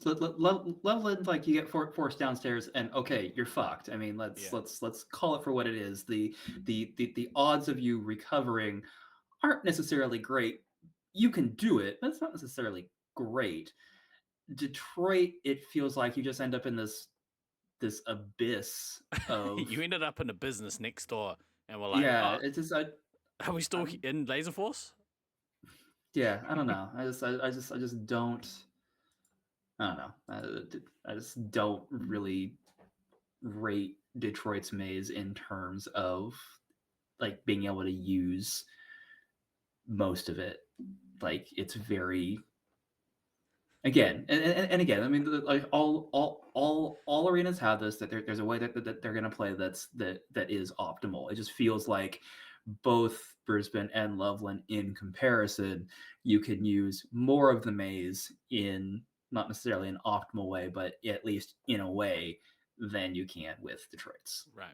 [SPEAKER 5] like you get forced downstairs, and okay, you're fucked. I mean, let's call it for what it is. The odds of you recovering aren't necessarily great. You can do it, but it's not necessarily great. Detroit, it feels like you just end up in this abyss of.
[SPEAKER 6] You ended up in a business next door, and we're like,
[SPEAKER 5] yeah, it's just
[SPEAKER 6] are we still in Laserforce?
[SPEAKER 5] Yeah, I don't know. I just don't. I don't know. I just don't really rate Detroit's maze in terms of like being able to use most of it, like it's very again and again. I mean, like all arenas have this, that there's a way that they're gonna play that is optimal. It just feels like both Brisbane and Loveland, in comparison, you can use more of the maze in not necessarily an optimal way, but at least in a way than you can with Detroit's.
[SPEAKER 6] Right.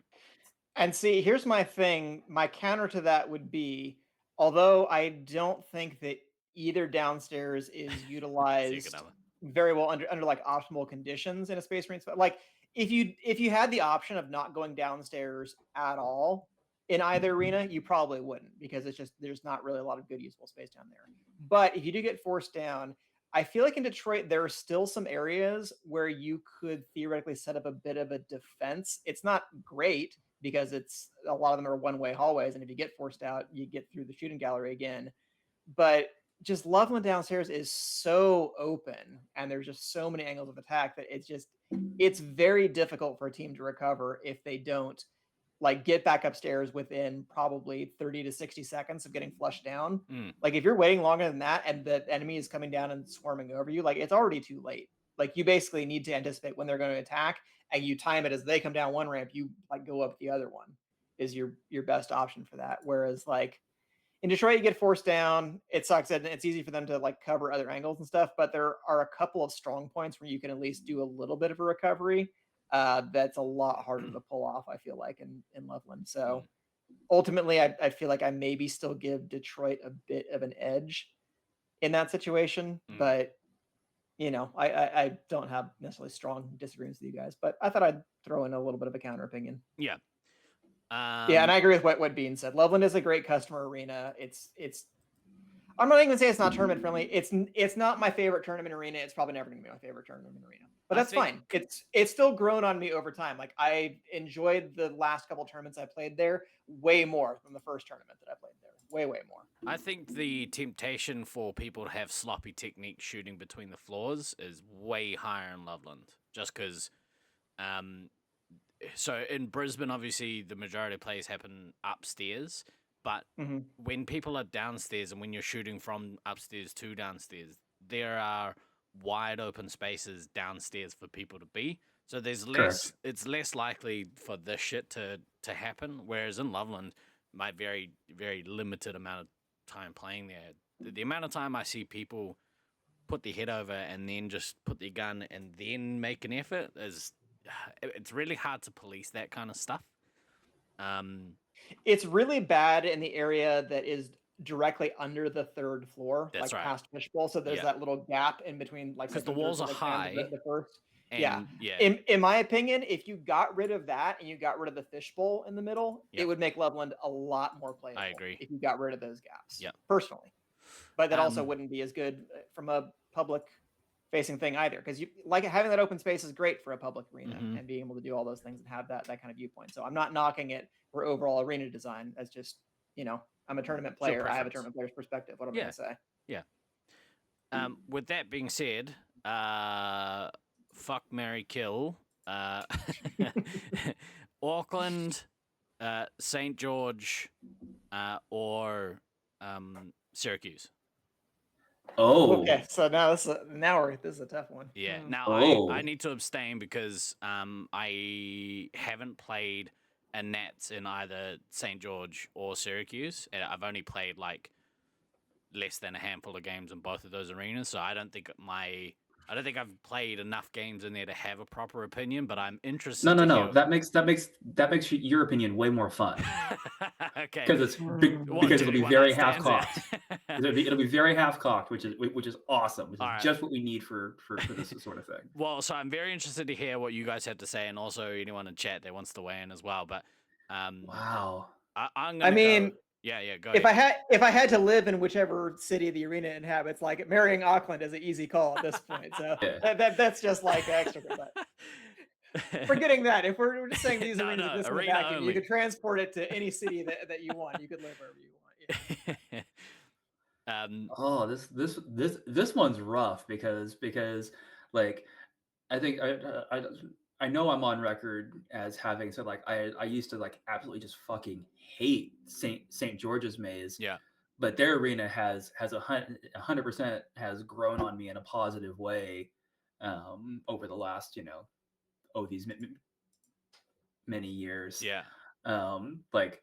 [SPEAKER 4] And see, here's my thing. My counter to that would be, although I don't think that either downstairs is utilized
[SPEAKER 6] another.
[SPEAKER 4] very well under like optimal conditions in a Space Marine spot. Like if you had the option of not going downstairs at all in either arena, you probably wouldn't, because it's just there's not really a lot of good usable space down there. But if you do get forced down, I feel like in Detroit there are still some areas where you could theoretically set up a bit of a defense. It's not great, because it's a lot of them are one-way hallways, and if you get forced out, you get through the shooting gallery again. But just Loveland downstairs is so open, and there's just so many angles of attack that it's very difficult for a team to recover if they don't like get back upstairs within probably 30 to 60 seconds of getting flushed down. Like if you're waiting longer than that and the enemy is coming down and swarming over you, like it's already too late. Like you basically need to anticipate when they're going to attack, and you time it as they come down one ramp, you like go up the other one is your best option for that. Whereas like in Detroit, you get forced down. It sucks, and it's easy for them to like cover other angles and stuff. But there are a couple of strong points where you can at least do a little bit of a recovery. That's a lot harder to pull off, I feel like, in Loveland. So ultimately, I feel like I maybe still give Detroit a bit of an edge in that situation. But you know, I don't have necessarily strong disagreements with you guys, but I thought I'd throw in a little bit of a counter opinion.
[SPEAKER 6] Yeah.
[SPEAKER 4] Yeah, and I agree with what Bean said. Loveland is a great customer arena. It's I'm not even gonna say it's not tournament friendly. It's not my favorite tournament arena. It's probably never gonna be my favorite tournament arena. But that's fine. It's still grown on me over time. Like I enjoyed the last couple tournaments I played there way more than the first tournament that I played there. Way more.
[SPEAKER 6] I think the temptation for people to have sloppy technique shooting between the floors is way higher in Loveland, just because. So in Brisbane, obviously, the majority of plays happen upstairs. But when people are downstairs and when you're shooting from upstairs to downstairs, there are wide open spaces downstairs for people to be. So there's less. Correct. It's less likely for this shit to happen. Whereas in Loveland, my very, very limited amount of time playing there, the amount of time I see people put their head over and then just put their gun and then make an effort is, it's really hard to police that kind of stuff.
[SPEAKER 4] It's really bad in the area that is directly under the third floor,
[SPEAKER 6] That's
[SPEAKER 4] like
[SPEAKER 6] right.
[SPEAKER 4] past Fishbowl. So there's that little gap in between, like
[SPEAKER 6] because the walls are high.
[SPEAKER 4] The first.
[SPEAKER 6] And,
[SPEAKER 4] yeah. In my opinion, if you got rid of that and you got rid of the fishbowl in the middle, it would make Loveland a lot more playable.
[SPEAKER 6] I agree.
[SPEAKER 4] If you got rid of those gaps.
[SPEAKER 6] Yeah.
[SPEAKER 4] Personally. But that also wouldn't be as good from a public facing thing either, because you like having that open space is great for a public arena and being able to do all those things and have that kind of viewpoint. So I'm not knocking it for overall arena design. That's just, you know, I'm a tournament player. I have a tournament player's perspective. What I'm going to say.
[SPEAKER 6] Yeah. With that being said, fuck, marry, kill. Auckland, St. George, or Syracuse.
[SPEAKER 5] Oh.
[SPEAKER 4] Okay, so now this is a tough one.
[SPEAKER 6] Yeah. Now I need to abstain because I haven't played a Nats in either St. George or Syracuse, and I've only played like less than a handful of games in both of those arenas, so I don't think I've played enough games in there to have a proper opinion, but I'm interested.
[SPEAKER 5] No. That makes your opinion way more fun.
[SPEAKER 6] Okay.
[SPEAKER 5] Because it'll be very half cocked. It'll be very half cocked, which is awesome. Which is just what we need for this sort of thing.
[SPEAKER 6] Well, so I'm very interested to hear what you guys have to say, and also anyone in chat that wants to weigh in as well. But
[SPEAKER 5] wow.
[SPEAKER 6] Yeah, go
[SPEAKER 4] ahead. If I had to live in whichever city the arena inhabits, like marrying Auckland is an easy call at this point. So that's just like extra. But forgetting that, if we're just saying these arenas are just in the vacuum, you could transport it to any city that you want. You could live wherever you want. Yeah.
[SPEAKER 5] This one's rough because like I think I know I'm on record as having said like I used to like absolutely just fucking hate St. George's Maze.
[SPEAKER 6] Yeah.
[SPEAKER 5] but their arena has 100% has grown on me in a positive way over the last these many years.
[SPEAKER 6] Yeah.
[SPEAKER 5] Like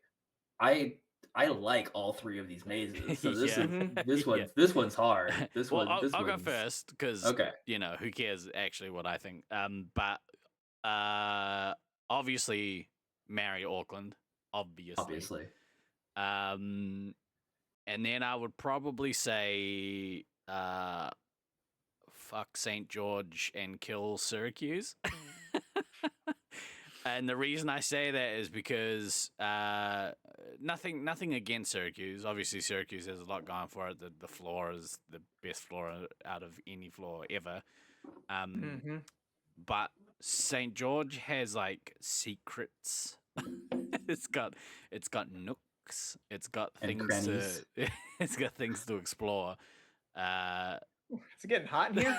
[SPEAKER 5] I I like all three of these mazes, so this
[SPEAKER 6] Yeah.
[SPEAKER 5] is this
[SPEAKER 6] Yeah.
[SPEAKER 5] one's hard.
[SPEAKER 6] Well,
[SPEAKER 5] This
[SPEAKER 6] I'll go
[SPEAKER 5] one's
[SPEAKER 6] first because
[SPEAKER 5] okay.
[SPEAKER 6] who cares actually what I think. But obviously marry Auckland, obviously.
[SPEAKER 5] Obviously,
[SPEAKER 6] And then I would probably say fuck St. George and kill Syracuse. And the reason I say that is because nothing against Syracuse. Obviously, Syracuse has a lot going for it. The floor is the best floor out of any floor ever. But St. George has like secrets. it's got nooks. It's got
[SPEAKER 5] and
[SPEAKER 6] things
[SPEAKER 5] crannies.
[SPEAKER 6] to it's got things to explore.
[SPEAKER 4] It's getting hot in here.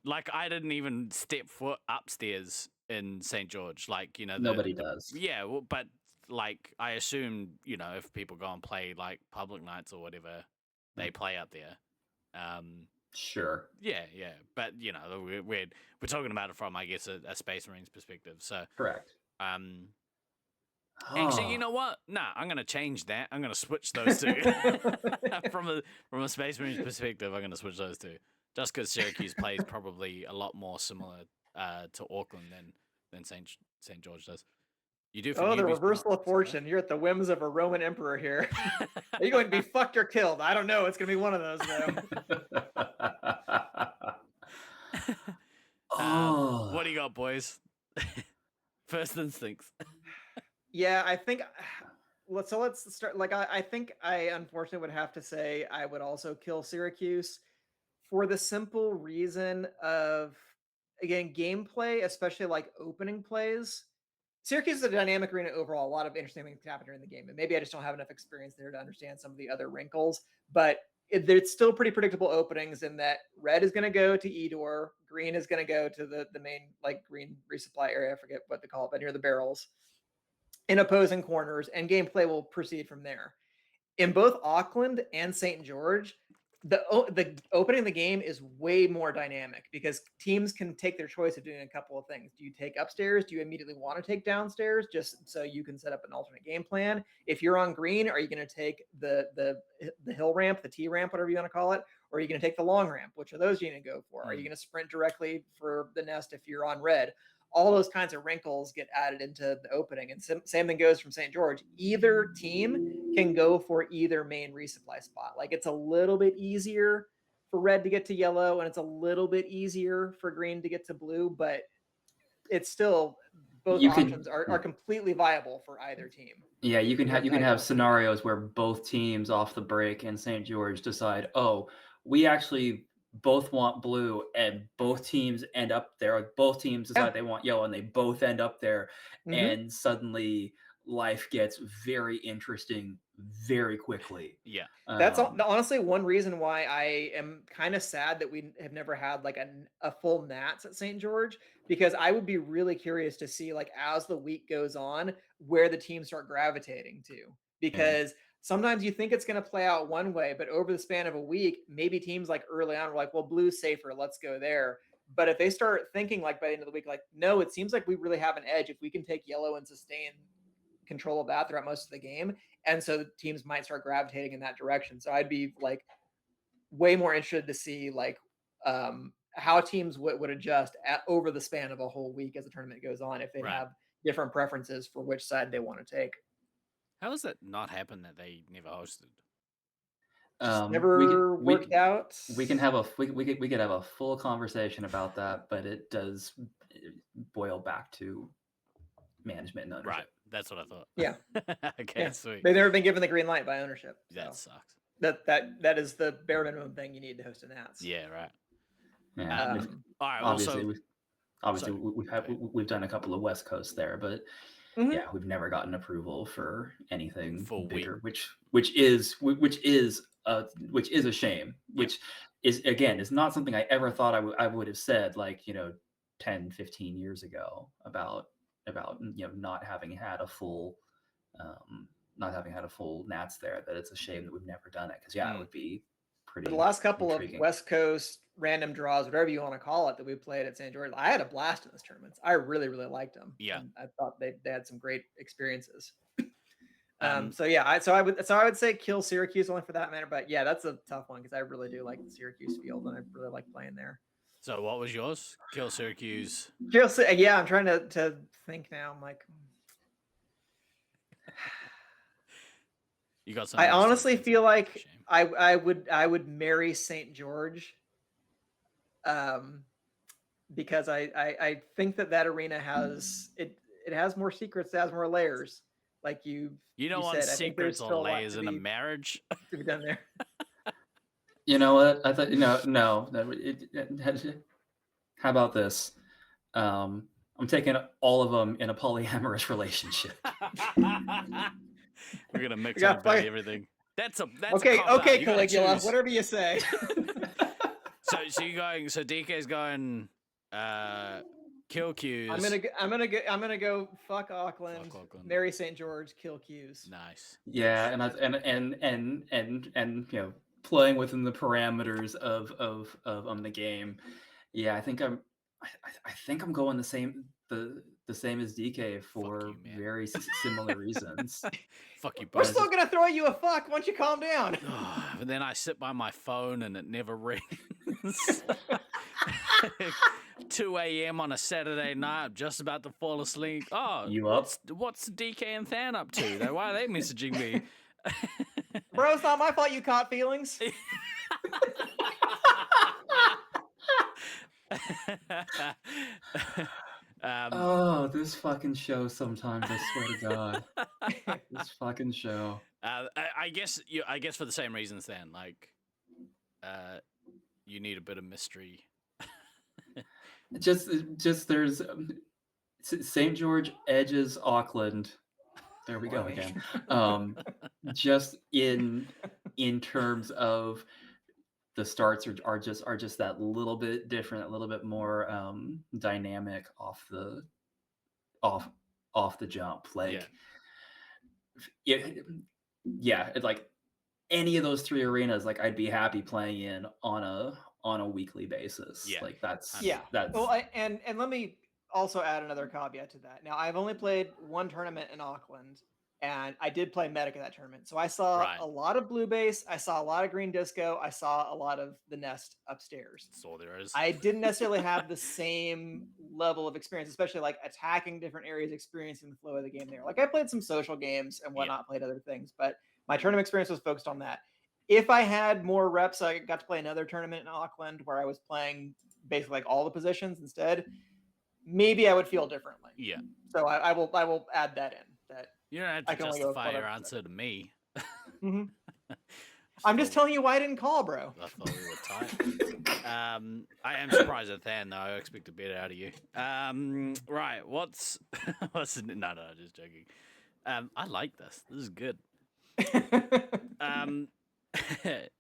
[SPEAKER 6] Like I didn't even step foot upstairs in St. George. Like
[SPEAKER 5] Nobody does.
[SPEAKER 6] Yeah, well, but like I assume if people go and play like public nights or whatever, they play up there.
[SPEAKER 5] Sure.
[SPEAKER 6] Yeah, but we're talking about it from I guess a Space Marines perspective. So
[SPEAKER 5] Correct.
[SPEAKER 6] Actually, you know what? Nah, I'm gonna change that. I'm gonna switch those two. from a Space Marines perspective, I'm gonna switch those two. Just because Syracuse plays probably a lot more similar to Auckland than St. George does. You do for
[SPEAKER 4] Oh, the
[SPEAKER 6] newbies,
[SPEAKER 4] reversal
[SPEAKER 6] but-
[SPEAKER 4] of fortune. You're at the whims of a Roman emperor here. Are you going to be fucked or killed? I don't know. It's going to be one of those, though.
[SPEAKER 6] What do you got, boys? First instincts.
[SPEAKER 4] Yeah, I think. Let's start. Like, I think I unfortunately would have to say I would also kill Syracuse for the simple reason of, again, gameplay, especially like opening plays. Syracuse is a dynamic arena overall. A lot of interesting things happen during the game, and maybe I just don't have enough experience there to understand some of the other wrinkles. But it's still pretty predictable openings in that red is going to go to Edor, green is going to go to the main like green resupply area. I forget what they call it, but near the barrels, in opposing corners, and gameplay will proceed from there. In both Auckland and St. George, the opening of the game is way more dynamic because teams can take their choice of doing a couple of things. Do you take upstairs? Do you immediately want to take downstairs just so you can set up an alternate game plan? If you're on green, are you going to take the hill ramp, the T ramp, whatever you want to call it, or are you going to take the long ramp? Which of those are you going to go for? Are you going to sprint directly for the nest if you're on red? All those kinds of wrinkles get added into the opening. And same thing goes from St. George. Either team can go for either main resupply spot. Like it's a little bit easier for red to get to yellow, and it's a little bit easier for green to get to blue, but it's still both options are completely viable for either team.
[SPEAKER 5] Yeah, you can have scenarios where both teams off the break in St. George decide, oh, we actually both want blue, and both teams end up there. Both teams decide they want yellow, and they both end up there, and suddenly life gets very interesting very quickly.
[SPEAKER 6] Yeah,
[SPEAKER 4] that's honestly one reason why I am kind of sad that we have never had like a full Nats at St. George, because I would be really curious to see like as the week goes on where the teams start gravitating to, because sometimes you think it's going to play out one way, but over the span of a week, maybe teams like early on are like, well, blue's safer, let's go there. But if they start thinking like by the end of the week, like, no, it seems like we really have an edge if we can take yellow and sustain control of that throughout most of the game. And so the teams might start gravitating in that direction. So I'd be like way more interested to see like how teams would adjust over the span of a whole week as the tournament goes on, if they have different preferences for which side they want to take.
[SPEAKER 6] How does that not happen that they never hosted?
[SPEAKER 4] Never worked out.
[SPEAKER 5] We can have we could have a full conversation about that, but it does boil back to management and ownership.
[SPEAKER 6] Right, that's what I thought.
[SPEAKER 4] Yeah.
[SPEAKER 6] Okay, sweet.
[SPEAKER 4] They've never been given the green light by ownership.
[SPEAKER 6] That sucks.
[SPEAKER 4] That is the bare minimum thing you need to host a Nats.
[SPEAKER 6] Yeah, right.
[SPEAKER 5] Yeah.
[SPEAKER 6] All right.
[SPEAKER 5] Obviously, we've done a couple of West Coast there, but yeah, we've never gotten approval for anything bigger, which is a shame. Which is, again, is not something I ever thought I would have said, like 10, 15 years ago about not having had a full not having had a full Nats there, that it's a shame that we've never done it, because it would be pretty.
[SPEAKER 4] The last couple
[SPEAKER 5] intriguing.
[SPEAKER 4] of West Coast random draws, whatever you want to call it, that we played at St. George, I had a blast in those tournaments. I really, really liked them.
[SPEAKER 6] Yeah.
[SPEAKER 4] And I thought they had some great experiences.
[SPEAKER 6] Um,
[SPEAKER 4] I would say kill Syracuse only for that matter. But yeah, that's a tough one because I really do like the Syracuse field and I really like playing there.
[SPEAKER 6] So what was yours? Kill Syracuse.
[SPEAKER 4] Yeah, I'm trying to think now. I'm like,
[SPEAKER 6] You got some.
[SPEAKER 4] I honestly feel like
[SPEAKER 6] Shame.
[SPEAKER 4] I would marry St. George, because I think that arena has it has more secrets, it has more layers. Like
[SPEAKER 6] you don't want
[SPEAKER 4] said,
[SPEAKER 6] secrets or layers in a marriage.
[SPEAKER 4] To be done there.
[SPEAKER 5] You know what? I thought no. How about this? I'm taking all of them in a polyamorous relationship.
[SPEAKER 6] We're gonna mix up everything. That's
[SPEAKER 4] okay.
[SPEAKER 6] A
[SPEAKER 4] okay, Caligula. Whatever you say.
[SPEAKER 6] So you're going. So DK's going. Kill Q's.
[SPEAKER 4] I'm gonna go. Fuck Auckland. Marry St. George. Kill Q's.
[SPEAKER 6] Nice.
[SPEAKER 5] Yeah, and playing within the parameters of the game. Yeah, I think I'm going the same as DK for very similar reasons.
[SPEAKER 6] Fuck you,
[SPEAKER 4] We're still gonna throw you a fuck once you calm down.
[SPEAKER 6] But then I sit by my phone and it never rings. 2 a.m. on a Saturday night, I'm just about to fall asleep. Oh,
[SPEAKER 5] you up?
[SPEAKER 6] What's DK and Than up to? Why are they messaging me?
[SPEAKER 4] Bro, it's not my fault you caught feelings.
[SPEAKER 5] This fucking show sometimes, I swear to God. This fucking show.
[SPEAKER 6] I guess for the same reasons then, like you need a bit of mystery.
[SPEAKER 5] just there's St. George edges Auckland. There we go again. Just in terms of the starts are just that little bit different, a little bit more dynamic off the jump. Like like any of those three arenas, like I'd be happy playing in on a weekly basis.
[SPEAKER 6] Yeah.
[SPEAKER 5] Like that's
[SPEAKER 4] well, and let me also add another caveat to that. Now, I've only played one tournament in Auckland, and I did play Medic in that tournament. So I saw a lot of Blue Base, I saw a lot of Green Disco, I saw a lot of the Nest upstairs.
[SPEAKER 6] That's all there is.
[SPEAKER 4] I didn't necessarily have the same level of experience, especially like attacking different areas, experiencing the flow of the game there. Like I played some social games and whatnot, played other things, but my tournament experience was focused on that. If I had more reps, I got to play another tournament in Auckland where I was playing basically like all the positions instead. Maybe I would feel differently.
[SPEAKER 6] Yeah.
[SPEAKER 4] So I will add that in. That
[SPEAKER 6] you don't have to justify your answer to me.
[SPEAKER 4] Mm-hmm. I'm just telling you why I didn't call, bro.
[SPEAKER 6] I thought we were tight. I am surprised at that, though. I expect a bit out of you. Right. What's no, just joking. I like this. This is good.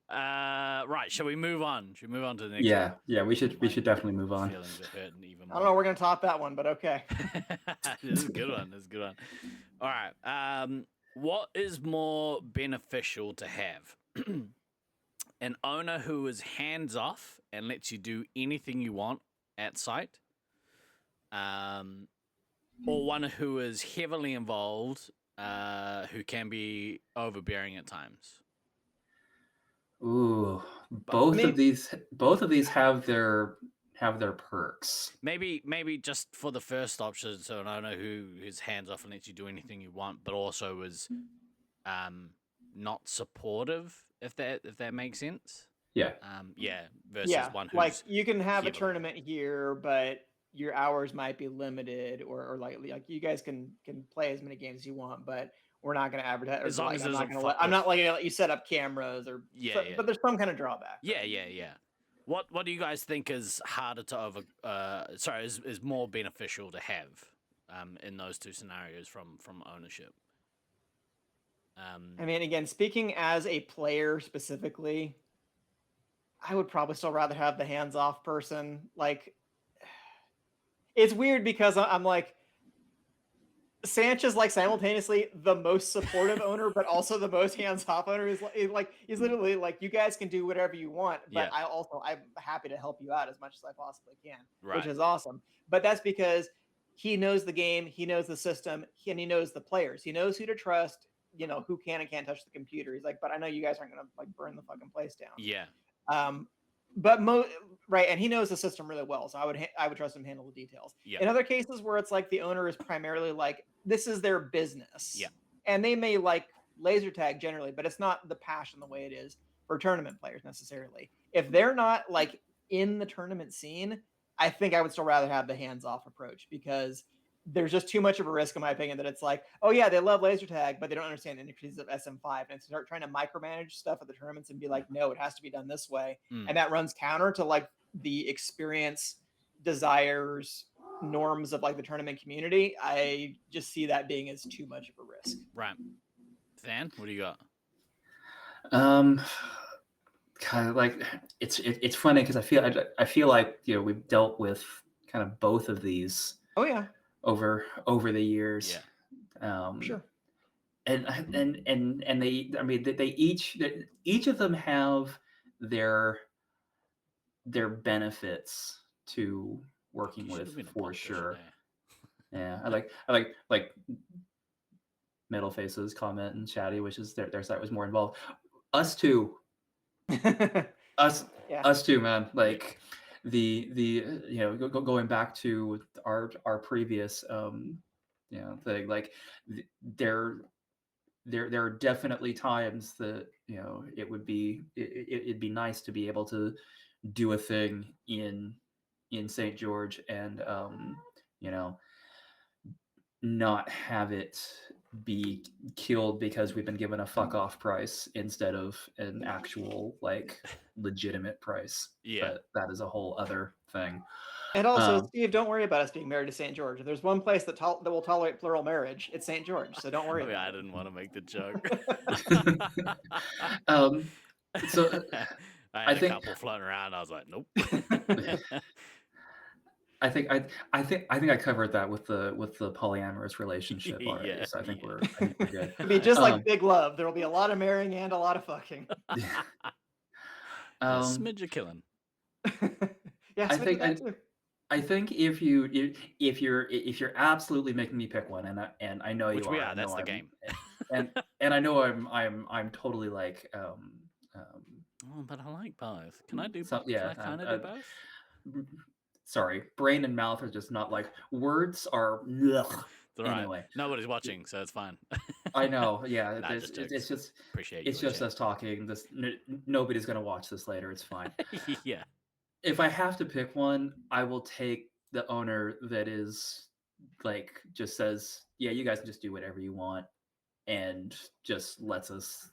[SPEAKER 6] Right. Shall we move on? Should we move on to the next one?
[SPEAKER 5] Yeah, we should definitely move on.
[SPEAKER 6] Feelings are hurting even more.
[SPEAKER 4] I don't know. We're gonna top that one, but okay.
[SPEAKER 6] This is a good one. All right. What is more beneficial to have? An owner who is hands off and lets you do anything you want at site, or one who is heavily involved, who can be overbearing at times?
[SPEAKER 5] Ooh, both of these have their perks.
[SPEAKER 6] Maybe just for the first option, so an owner who is hands off and lets you do anything you want, but also is not supportive, if that makes sense.
[SPEAKER 5] Yeah.
[SPEAKER 6] Versus one who's
[SPEAKER 4] like you can have a tournament here, but your hours might be limited, or like you guys can play as many games as you want, but we're not going to advertise.
[SPEAKER 6] As long as
[SPEAKER 4] I'm not going to let you set up cameras but there's some kind of drawback.
[SPEAKER 6] Yeah. What do you guys think is harder to is more beneficial to have in those two scenarios from ownership?
[SPEAKER 4] I mean, again, speaking as a player specifically, I would probably still rather have the hands-off person. Like, it's weird because I'm like, Sanch is like simultaneously the most supportive owner, but also the most hands-off owner. He's literally like, you guys can do whatever you want, but
[SPEAKER 6] Yeah.
[SPEAKER 4] I'm happy to help you out as much as I possibly can, which
[SPEAKER 6] Right.
[SPEAKER 4] is awesome. But that's because he knows the game, he knows the system, and he knows the players. He knows who to trust, who can and can't touch the computer. He's like, but I know you guys aren't gonna like burn the fucking place down.
[SPEAKER 6] Yeah.
[SPEAKER 4] Um, right, and he knows the system really well, so I would trust him to handle the details.
[SPEAKER 6] Yeah.
[SPEAKER 4] In other cases where it's like the owner is primarily like, this is their business,
[SPEAKER 6] Yeah.
[SPEAKER 4] and they may like laser tag generally, but it's not the passion the way it is for tournament players necessarily. If they're not like in the tournament scene, I think I would still rather have the hands-off approach, because there's just too much of a risk, in my opinion, that it's like, oh yeah, they love laser tag, but they don't understand the intricacies of SM5, and start trying to micromanage stuff at the tournaments and be like, no, it has to be done this way, and that runs counter to like the experience, desires, norms of like the tournament community. I just see that being as too much of a risk.
[SPEAKER 6] Right. Than, what do you got?
[SPEAKER 5] Kind of like it's funny because I feel like we've dealt with kind of both of these
[SPEAKER 4] Oh yeah,
[SPEAKER 5] over the years.
[SPEAKER 6] Yeah.
[SPEAKER 4] Sure.
[SPEAKER 5] And they each of them have their benefits to working
[SPEAKER 6] You should
[SPEAKER 5] with,
[SPEAKER 6] have been a
[SPEAKER 5] for
[SPEAKER 6] politician,
[SPEAKER 5] sure.
[SPEAKER 6] eh?
[SPEAKER 5] Yeah, I like Metal Faces comment and Chatty, which is their site was more involved. Us too. Us too, man. Like the going back to our previous thing, like there are definitely times that it'd be nice to be able to do a thing in St. George and not have it be killed because we've been given a fuck off price instead of an actual like legitimate price.
[SPEAKER 6] Yeah.
[SPEAKER 5] But that is a whole other thing.
[SPEAKER 4] And also, Steve, don't worry about us being married to St. George. If there's one place that will tolerate plural marriage, it's St. George. So don't worry.
[SPEAKER 6] I didn't want to make the joke.
[SPEAKER 5] So
[SPEAKER 6] I had a couple floating around. I was like, nope.
[SPEAKER 5] I think I covered that with the polyamorous relationship already.
[SPEAKER 6] Yeah,
[SPEAKER 5] So I think
[SPEAKER 6] yeah.
[SPEAKER 5] we're good.
[SPEAKER 4] It'll be just like Big Love. There will be a lot of marrying and a lot of fucking.
[SPEAKER 6] A smidge of killing.
[SPEAKER 4] Yeah,
[SPEAKER 5] I think if you're absolutely making me pick one, and I know
[SPEAKER 6] Which
[SPEAKER 5] you
[SPEAKER 6] we
[SPEAKER 5] are.
[SPEAKER 6] are. That's the game.
[SPEAKER 5] and I know I'm totally like
[SPEAKER 6] Oh, but I like both. Can I do?
[SPEAKER 5] yeah.
[SPEAKER 6] Can I kind of do both?
[SPEAKER 5] Sorry, brain and mouth are just not like words are. Ugh. Anyway,
[SPEAKER 6] right. Nobody's watching, so it's fine.
[SPEAKER 5] I know. Yeah,
[SPEAKER 6] Nah,
[SPEAKER 5] it's just
[SPEAKER 6] appreciate you.
[SPEAKER 5] It's just us talking. Nobody's gonna watch this later. It's fine.
[SPEAKER 6] Yeah.
[SPEAKER 5] If I have to pick one, I will take the owner that is like just says, yeah, you guys can just do whatever you want, and just lets us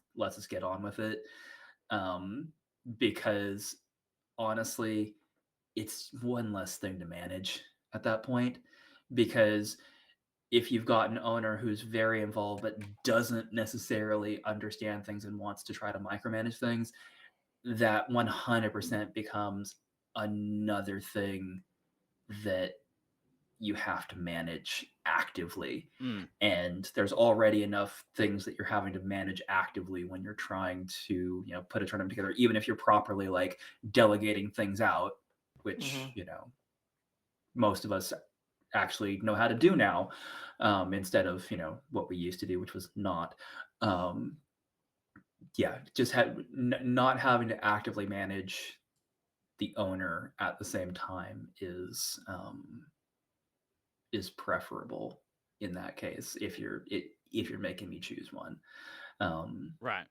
[SPEAKER 5] get on with it. Because honestly, it's one less thing to manage at that point. Because if you've got an owner who's very involved but doesn't necessarily understand things and wants to try to micromanage things, that 100% becomes another thing that you have to manage actively. And there's already enough things that you're having to manage actively when you're trying to put a tournament together, even if you're properly like delegating things out, which most of us actually know how to do now, instead of what we used to do, which was not. Just not having to actively manage the owner at the same time is preferable in that case if you're making me choose one.
[SPEAKER 6] Right.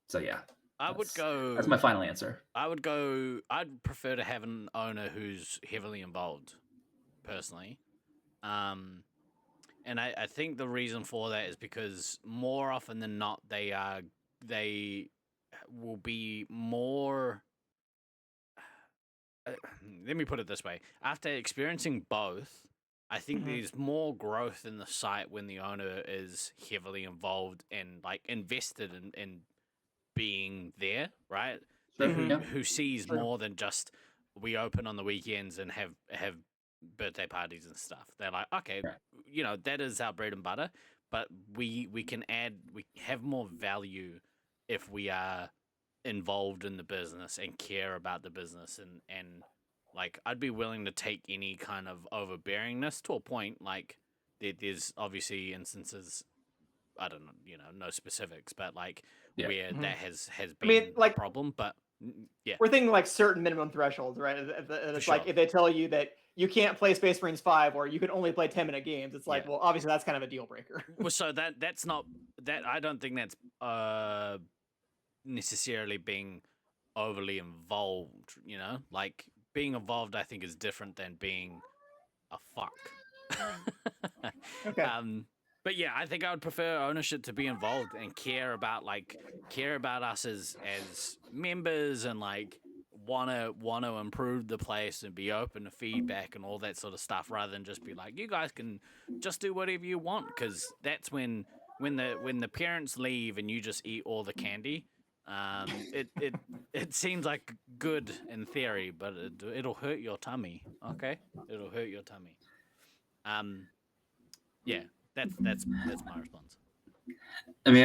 [SPEAKER 5] So yeah,
[SPEAKER 6] that's
[SPEAKER 5] my final answer.
[SPEAKER 6] I'd prefer to have an owner who's heavily involved, personally. And I think the reason for that is because more often than not they will be more. Let me put it this way: after experiencing both, I think there's more growth in the site when the owner is heavily involved and like invested in being there, right? Who sees more than just we open on the weekends and have birthday parties and stuff. They're like, okay, that is our bread and butter. But we have more value if we are involved in the business and care about the business, and like I'd be willing to take any kind of overbearingness to a point. Like there's obviously instances, I don't know, no specifics, but like
[SPEAKER 5] Yeah.
[SPEAKER 6] where
[SPEAKER 4] Mhm.
[SPEAKER 6] that has
[SPEAKER 4] I
[SPEAKER 6] been
[SPEAKER 4] mean, like
[SPEAKER 6] a problem. But yeah,
[SPEAKER 4] we're thinking like certain minimum thresholds, right? It's like
[SPEAKER 6] sure.
[SPEAKER 4] if they tell you that you can't play Space Marines 5 or you can only play 10-minute games, it's like,
[SPEAKER 6] Yeah.
[SPEAKER 4] well, obviously that's kind of a deal breaker.
[SPEAKER 6] Well, so that's not that. I don't think that's necessarily being overly involved. Like being involved, I think is different than being a fuck.
[SPEAKER 4] Okay.
[SPEAKER 6] But yeah, I think I would prefer ownership to be involved and care about us as members, and like wanna improve the place and be open to feedback and all that sort of stuff, rather than just be like, you guys can just do whatever you want, because that's when the parents leave and you just eat all the candy. It seems like good in theory, but it'll hurt your tummy. Okay, it'll hurt your tummy. Yeah, that's my response.
[SPEAKER 5] I mean,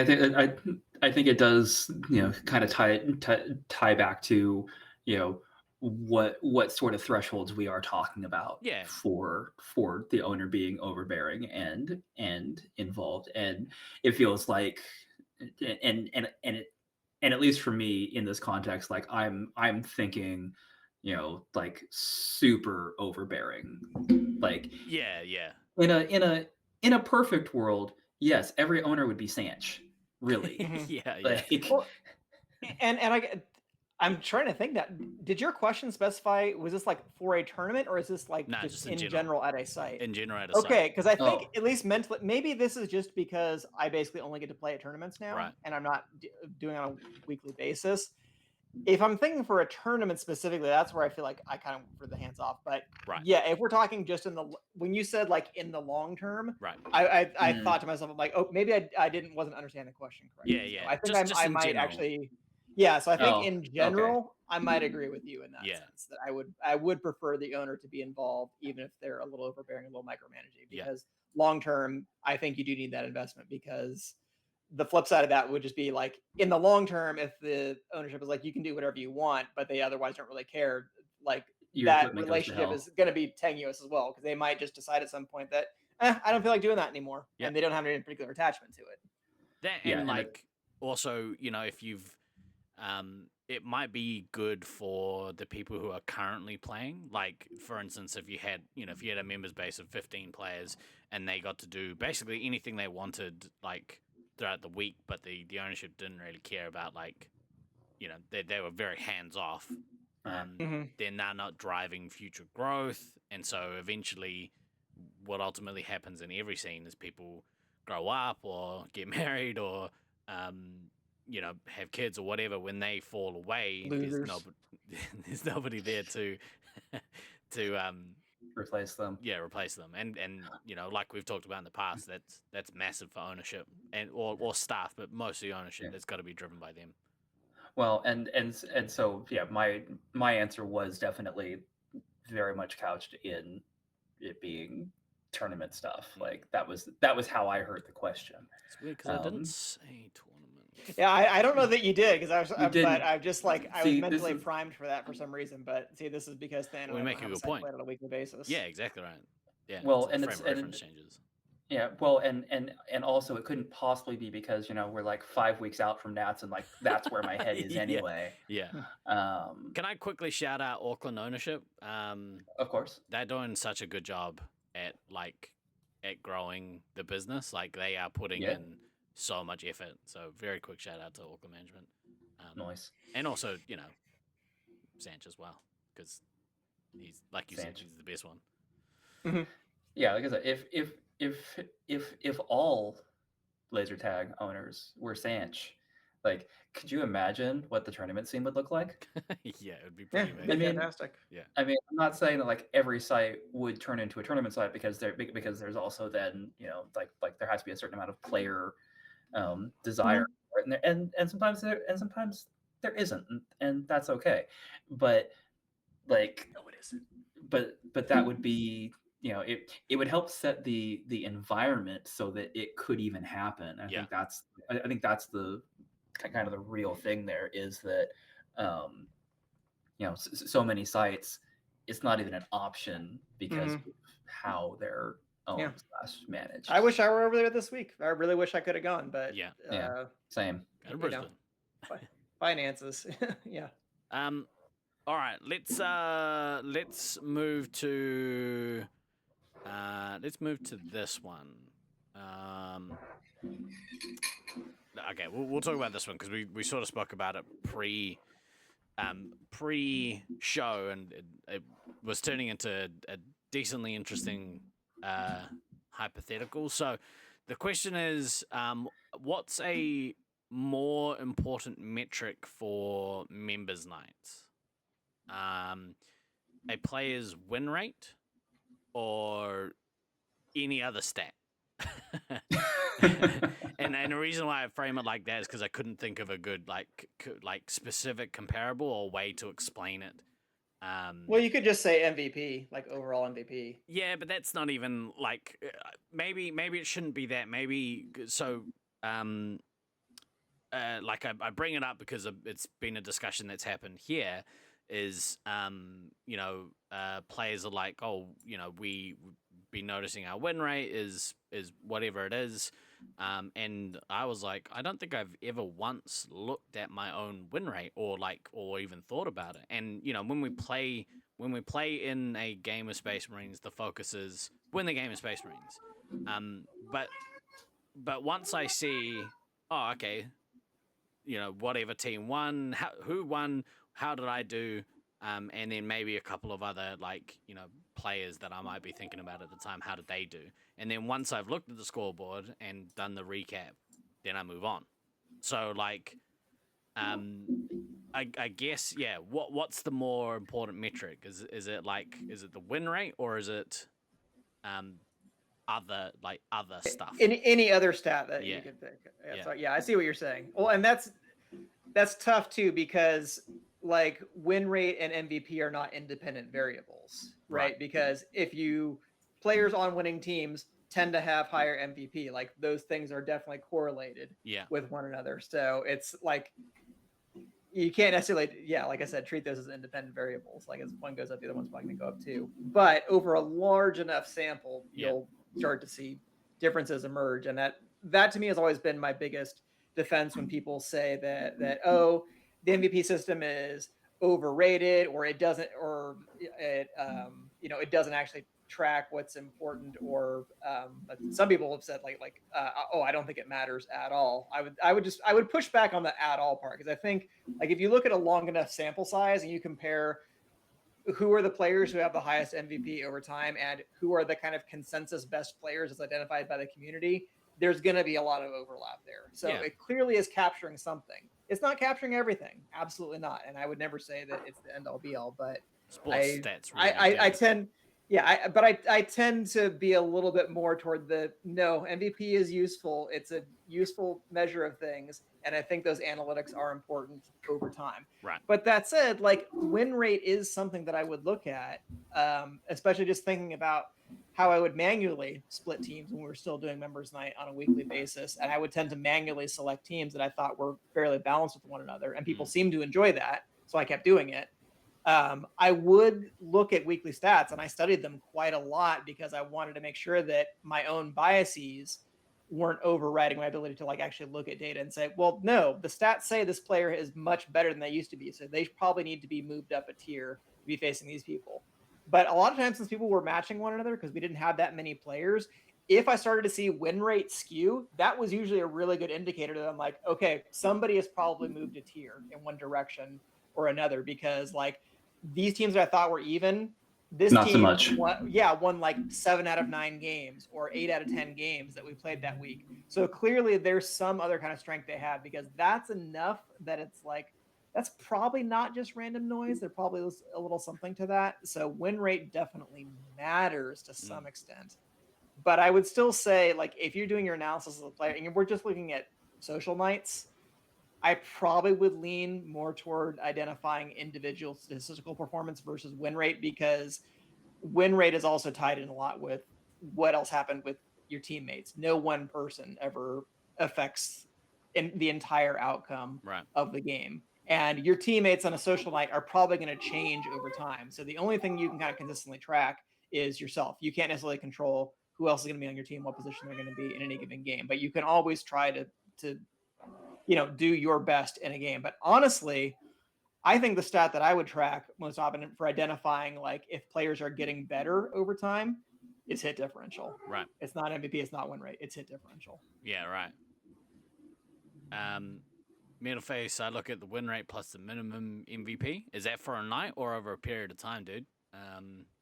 [SPEAKER 5] I think it does, kind of tie back to, what sort of thresholds we are talking about.
[SPEAKER 6] Yeah.
[SPEAKER 5] For the owner being overbearing and involved, and it feels like, and at least for me in this context, like I'm thinking, like super overbearing, like
[SPEAKER 6] Yeah.
[SPEAKER 5] in a perfect world, yes, every owner would be Sanch, really.
[SPEAKER 6] Yeah.
[SPEAKER 5] Like,
[SPEAKER 4] Well, and I'm trying to think that did your question specify, was this like for a tournament or is this like
[SPEAKER 6] Nah,
[SPEAKER 4] just
[SPEAKER 6] just in
[SPEAKER 4] in
[SPEAKER 6] general.
[SPEAKER 4] general at a site?
[SPEAKER 6] In general, at a site.
[SPEAKER 4] Okay, because I think
[SPEAKER 5] Oh.
[SPEAKER 4] at least mentally, maybe this is just because I basically only get to play at tournaments now,
[SPEAKER 6] Right.
[SPEAKER 4] and I'm not doing it on a weekly basis. If I'm thinking for a tournament specifically, that's where I feel like I kind of for the hands off. But
[SPEAKER 6] Right.
[SPEAKER 4] yeah, if we're talking just when you said like in the long term,
[SPEAKER 6] Right.
[SPEAKER 4] I thought to myself, I'm like, oh, maybe I wasn't understanding the question correctly.
[SPEAKER 6] Yeah,
[SPEAKER 4] So
[SPEAKER 6] yeah.
[SPEAKER 4] I think
[SPEAKER 6] Just
[SPEAKER 4] I
[SPEAKER 6] in
[SPEAKER 4] might
[SPEAKER 6] general.
[SPEAKER 4] actually. Yeah, so I think
[SPEAKER 5] Oh,
[SPEAKER 4] in
[SPEAKER 5] okay.
[SPEAKER 4] general, I might agree with you in that
[SPEAKER 6] Yeah.
[SPEAKER 4] sense that I would prefer the owner to be involved, even if they're a little overbearing, a little micromanaging,
[SPEAKER 6] Yeah.
[SPEAKER 4] because long term, I think you do need that investment, because the flip side of that would just be like in the long term, if the ownership is like you can do whatever you want, but they otherwise don't really care, like
[SPEAKER 5] Your
[SPEAKER 4] that
[SPEAKER 5] equipment goes to
[SPEAKER 4] relationship
[SPEAKER 5] hell.
[SPEAKER 4] is going to be tenuous as well, because they might just decide at some point that I don't feel like doing that anymore,
[SPEAKER 6] Yep.
[SPEAKER 4] and they don't have any particular attachment to it.
[SPEAKER 6] That,
[SPEAKER 5] Yeah,
[SPEAKER 6] and
[SPEAKER 5] and
[SPEAKER 6] like also, if you've it might be good for the people who are currently playing. Like, for instance, if you had a members base of 15 players and they got to do basically anything they wanted, like throughout the week, but the ownership didn't really care about, like, they were very hands off. Then they're not driving future growth, and so eventually, what ultimately happens in every scene is people grow up or get married or have kids or whatever. When they fall away,
[SPEAKER 4] Losers.
[SPEAKER 6] there's nobody there to
[SPEAKER 5] replace them.
[SPEAKER 6] yeah, replace them. And like we've talked about in the past, that's massive for ownership and or staff, but mostly ownership.
[SPEAKER 5] Yeah.
[SPEAKER 6] That's got to be driven by them.
[SPEAKER 5] Well, and so yeah, my answer was definitely very much couched in it being tournament stuff. Like that was how I heard the question.
[SPEAKER 6] It's weird because I didn't say tournament.
[SPEAKER 4] Yeah, I don't know that you did, because but
[SPEAKER 5] didn't.
[SPEAKER 4] I'm just like I was
[SPEAKER 5] See, this
[SPEAKER 4] mentally
[SPEAKER 5] is-
[SPEAKER 4] primed for that for some reason. But see, this is because Than
[SPEAKER 6] We
[SPEAKER 4] and I
[SPEAKER 6] make
[SPEAKER 4] don't
[SPEAKER 6] a
[SPEAKER 4] have
[SPEAKER 6] good point.
[SPEAKER 4] played on a weekly basis.
[SPEAKER 6] Yeah, exactly right. Yeah.
[SPEAKER 5] Well,
[SPEAKER 6] so the
[SPEAKER 5] and
[SPEAKER 6] frame
[SPEAKER 5] it's-
[SPEAKER 6] of
[SPEAKER 5] and-
[SPEAKER 6] reference changes.
[SPEAKER 5] Yeah, well, and also it couldn't possibly be because we're like 5 weeks out from Nats, and like that's where my head is
[SPEAKER 6] Yeah.
[SPEAKER 5] anyway.
[SPEAKER 6] Yeah.
[SPEAKER 5] Um,
[SPEAKER 6] Can I quickly shout out Auckland ownership?
[SPEAKER 5] of course.
[SPEAKER 6] They're doing such a good job at growing the business. Like they are putting
[SPEAKER 5] Yeah.
[SPEAKER 6] in so much effort. So very quick shout out to Auckland management.
[SPEAKER 5] Nice.
[SPEAKER 6] And also, Sanch as well, because he's, like you said,
[SPEAKER 5] Sanch.
[SPEAKER 6] he's the best one.
[SPEAKER 5] Yeah, like I said, if all laser tag owners were Sanch, like, could you imagine what the tournament scene would look like?
[SPEAKER 6] Yeah, it would be
[SPEAKER 4] Yeah,
[SPEAKER 6] pretty
[SPEAKER 4] it'd be
[SPEAKER 6] amazing.
[SPEAKER 4] fantastic.
[SPEAKER 5] I mean, I'm not saying that like every site would turn into a tournament site, because there's also then like there has to be a certain amount of player desire for it, and sometimes there isn't, and that's okay. But like,
[SPEAKER 6] No, it isn't.
[SPEAKER 5] but that would be it would help set the environment so that it could even happen. I
[SPEAKER 6] Yeah.
[SPEAKER 5] think that's the kind of the real thing there, is that so many sites, it's not even an option because of how they're owned / managed.
[SPEAKER 4] I wish I were over there this week. I really wish I could have gone, but
[SPEAKER 6] Yeah.
[SPEAKER 5] Same.
[SPEAKER 6] Go to Brisbane.
[SPEAKER 4] Finances. Yeah.
[SPEAKER 6] All right, let's move to this one. Okay, we'll talk about this one because we sort of spoke about it pre-show, and it was turning into a decently interesting hypothetical. So the question is, what's a more important metric for members nights? A player's win rate or any other stat? and the reason why I frame it like that is because I couldn't think of a good like specific comparable or way to explain it.
[SPEAKER 4] Well, you could just say MVP, like overall MVP.
[SPEAKER 6] Yeah, but that's not even like maybe it shouldn't be that. Maybe so. Like I bring it up because it's been a discussion that's happened here. Is players are like, oh, we be noticing our win rate is whatever it is, and I was like, I don't think I've ever once looked at my own win rate or even thought about it. And when we play in a game of Space Marines, the focus is win the game of Space Marines. But once I see, oh, okay, whatever team won, who won, how did I do? And then maybe a couple of other players that I might be thinking about at the time, how did they do? And then once I've looked at the scoreboard and done the recap, then I move on. So I guess, yeah, what's the more important metric? Is it the win rate or is it other stuff?
[SPEAKER 4] Any other stat that
[SPEAKER 6] Yeah.
[SPEAKER 4] you could pick.
[SPEAKER 6] Yeah.
[SPEAKER 4] So, yeah, I see what you're saying. Well, and that's tough too, because like win rate and MVP are not independent variables, right? Because if players on winning teams tend to have higher MVP, like those things are definitely correlated with one another. So it's like you can't necessarily, like I said, treat those as independent variables. Like as one goes up, the other one's probably going to go up too. But over a large enough sample, you'll start to see differences emerge. And that to me has always been my biggest defense when people say that the MVP system is overrated, or it doesn't, or it doesn't actually track what's important, or some people have said I don't think it matters at all. I would push back on the at all part, because I think like if you look at a long enough sample size and you compare who are the players who have the highest MVP over time and who are the kind of consensus best players as identified by the community, there's going to be a lot of overlap there. So it clearly is capturing something. It's not capturing everything. Absolutely not. And I would never say that it's the end all be all, but
[SPEAKER 6] stats
[SPEAKER 4] I tend to be a little bit more toward MVP is useful. It's a useful measure of things. And I think those analytics are important over time.
[SPEAKER 6] Right.
[SPEAKER 4] But that said, like win rate is something that I would look at, especially just thinking about how I would manually split teams when we were still doing members night on a weekly basis. And I would tend to manually select teams that I thought were fairly balanced with one another. And people seemed to enjoy that. So I kept doing it. I would look at weekly stats, and I studied them quite a lot because I wanted to make sure that my own biases weren't overriding my ability to like actually look at data and say, well, no, the stats say this player is much better than they used to be. So they probably need to be moved up a tier to be facing these people. But a lot of times since people were matching one another because we didn't have that many players, if I started to see win rate skew, that was usually a really good indicator that I'm like, okay, somebody has probably moved a tier in one direction or another, because like these teams that I thought were even, this
[SPEAKER 5] not
[SPEAKER 4] team
[SPEAKER 5] so much.
[SPEAKER 4] won like 7 out of 9 games or 8 out of 10 games that we played that week. So clearly there's some other kind of strength they have, because that's enough that it's like, that's probably not just random noise. There probably is a little something to that. So win rate definitely matters to some extent. But I would still say, like, if you're doing your analysis of the player and we're just looking at social nights, I probably would lean more toward identifying individual statistical performance versus win rate, because win rate is also tied in a lot with what else happened with your teammates. No one person ever affects the entire outcome
[SPEAKER 6] Right.
[SPEAKER 4] of the game. And your teammates on a social night are probably going to change over time. So the only thing you can kind of consistently track is yourself. You can't necessarily control who else is going to be on your team, what position they're going to be in any given game, but you can always try to do your best in a game. But honestly, I think the stat that I would track most often for identifying like if players are getting better over time is hit differential.
[SPEAKER 6] Right.
[SPEAKER 4] It's not MVP, it's not win rate, it's hit differential.
[SPEAKER 6] Yeah, right. Middle face, I look at the win rate plus the minimum MVP. Is that for a night or over a period of time, dude?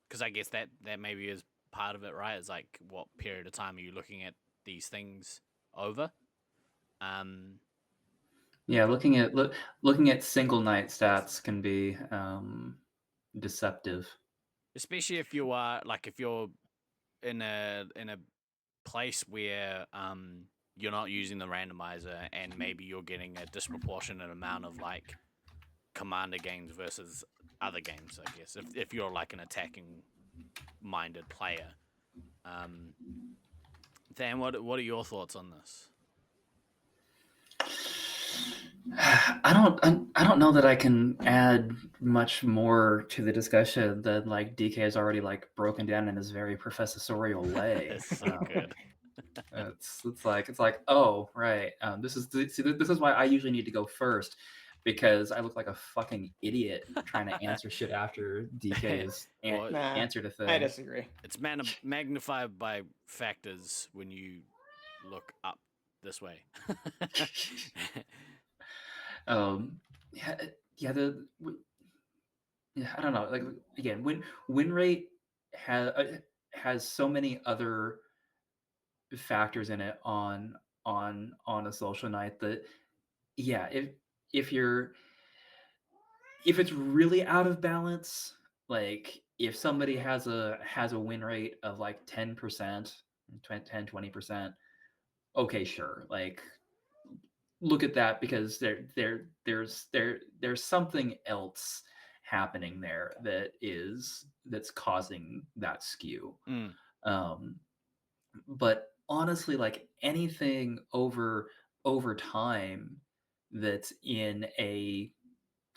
[SPEAKER 6] Because I guess that maybe is part of it, right? It's like what period of time are you looking at these things over?
[SPEAKER 5] Yeah, looking at single night stats can be deceptive.
[SPEAKER 6] Especially if you are if you're in a place where you're not using the randomizer and maybe you're getting a disproportionate amount of like commander games versus other games, I guess. If you're like an attacking minded player. Dan, what are your thoughts on this?
[SPEAKER 5] I don't know that I can add much more to the discussion than like DK has already like broken down in his very professorial way.
[SPEAKER 6] It's so good.
[SPEAKER 5] It's like oh right, this is why I usually need to go first, because I look like a fucking idiot trying to answer shit after DK's
[SPEAKER 6] Well,
[SPEAKER 5] answer to things.
[SPEAKER 4] I disagree.
[SPEAKER 6] It's magnified by factors when you look up this way.
[SPEAKER 5] Yeah, I don't know. Like again, win rate has so many other factors in it on a social night that yeah, if it's really out of balance, like if somebody has a win rate of like 10%, 10, 20%, okay, sure. Like look at that, because there's something else happening there that's causing that skew. But honestly, like anything over time that's in a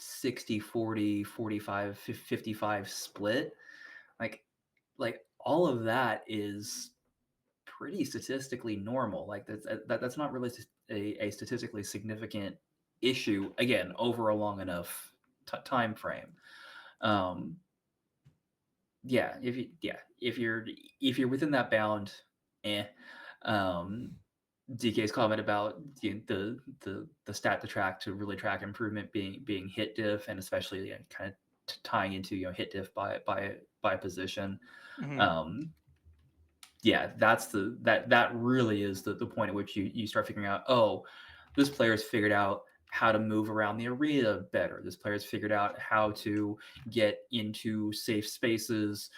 [SPEAKER 5] 60-40, 45-55 split, like all of that is pretty statistically normal. Like that's not really a statistically significant issue, again, over a long enough time frame. If you're within that bound, DK's comment about the stat to track to really track improvement being hit diff, and especially kind of tying into hit diff by position.
[SPEAKER 4] Mm-hmm.
[SPEAKER 5] Yeah, that really is the point at which you start figuring out, oh, this player's figured out how to move around the arena better. This player's figured out how to get into safe spaces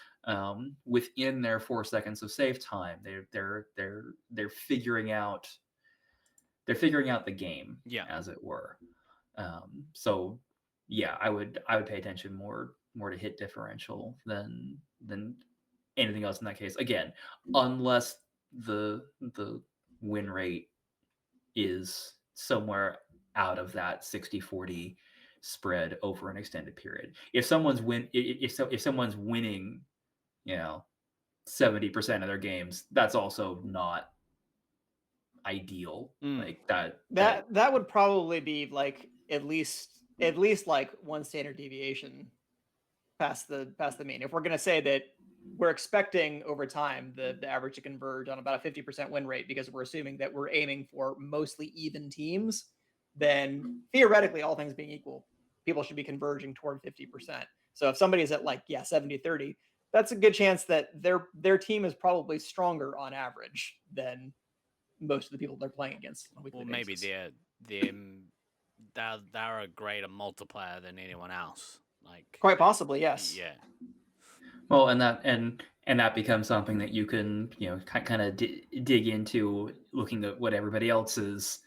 [SPEAKER 5] within their 4 seconds of save time. They're figuring out the game,
[SPEAKER 6] Yeah.
[SPEAKER 5] as it were. So yeah, I would pay attention more to hit differential than anything else in that case. Again, unless the win rate is somewhere out of that 60-40 spread over an extended period. If someone's winning, 70% of their games, that's also not ideal. Like
[SPEAKER 4] that would probably be like at least like one standard deviation past the mean. If we're going to say that we're expecting over time the average to converge on about a 50% win rate, because we're assuming that we're aiming for mostly even teams, then theoretically, all things being equal, people should be converging toward 50%. So if somebody's at 70-30, that's a good chance that their team is probably stronger on average than most of the people they're playing against on a weekly basis.
[SPEAKER 6] Maybe they're a greater multiplier than anyone else. Like
[SPEAKER 4] quite possibly, yes.
[SPEAKER 6] Yeah.
[SPEAKER 5] Well, and that becomes something that you can kind of dig into, looking at what everybody else's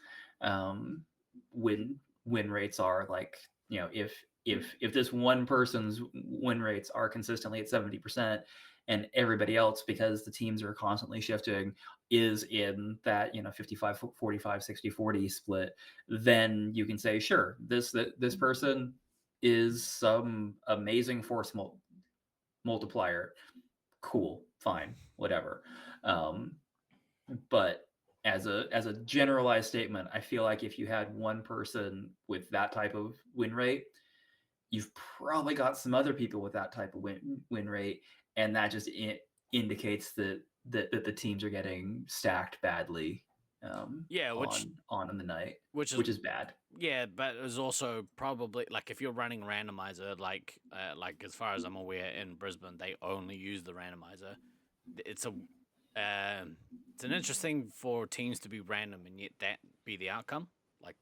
[SPEAKER 5] win rates are. Like if if this one person's win rates are consistently at 70% and everybody else, because the teams are constantly shifting, is in that 55 45 60 40 split, then you can say, sure, this person is some amazing force multiplier. Cool, fine, whatever. But as a generalized statement, I feel like if you had one person with that type of win rate, you've probably got some other people with that type of win rate, and that just indicates that the teams are getting stacked badly.
[SPEAKER 6] Yeah, which
[SPEAKER 5] on the night,
[SPEAKER 6] which
[SPEAKER 5] is bad.
[SPEAKER 6] Yeah, but it's also probably like if you're running randomizer, like as far as I'm aware, in Brisbane they only use the randomizer. It's it's an interesting for teams to be random and yet that be the outcome. Like,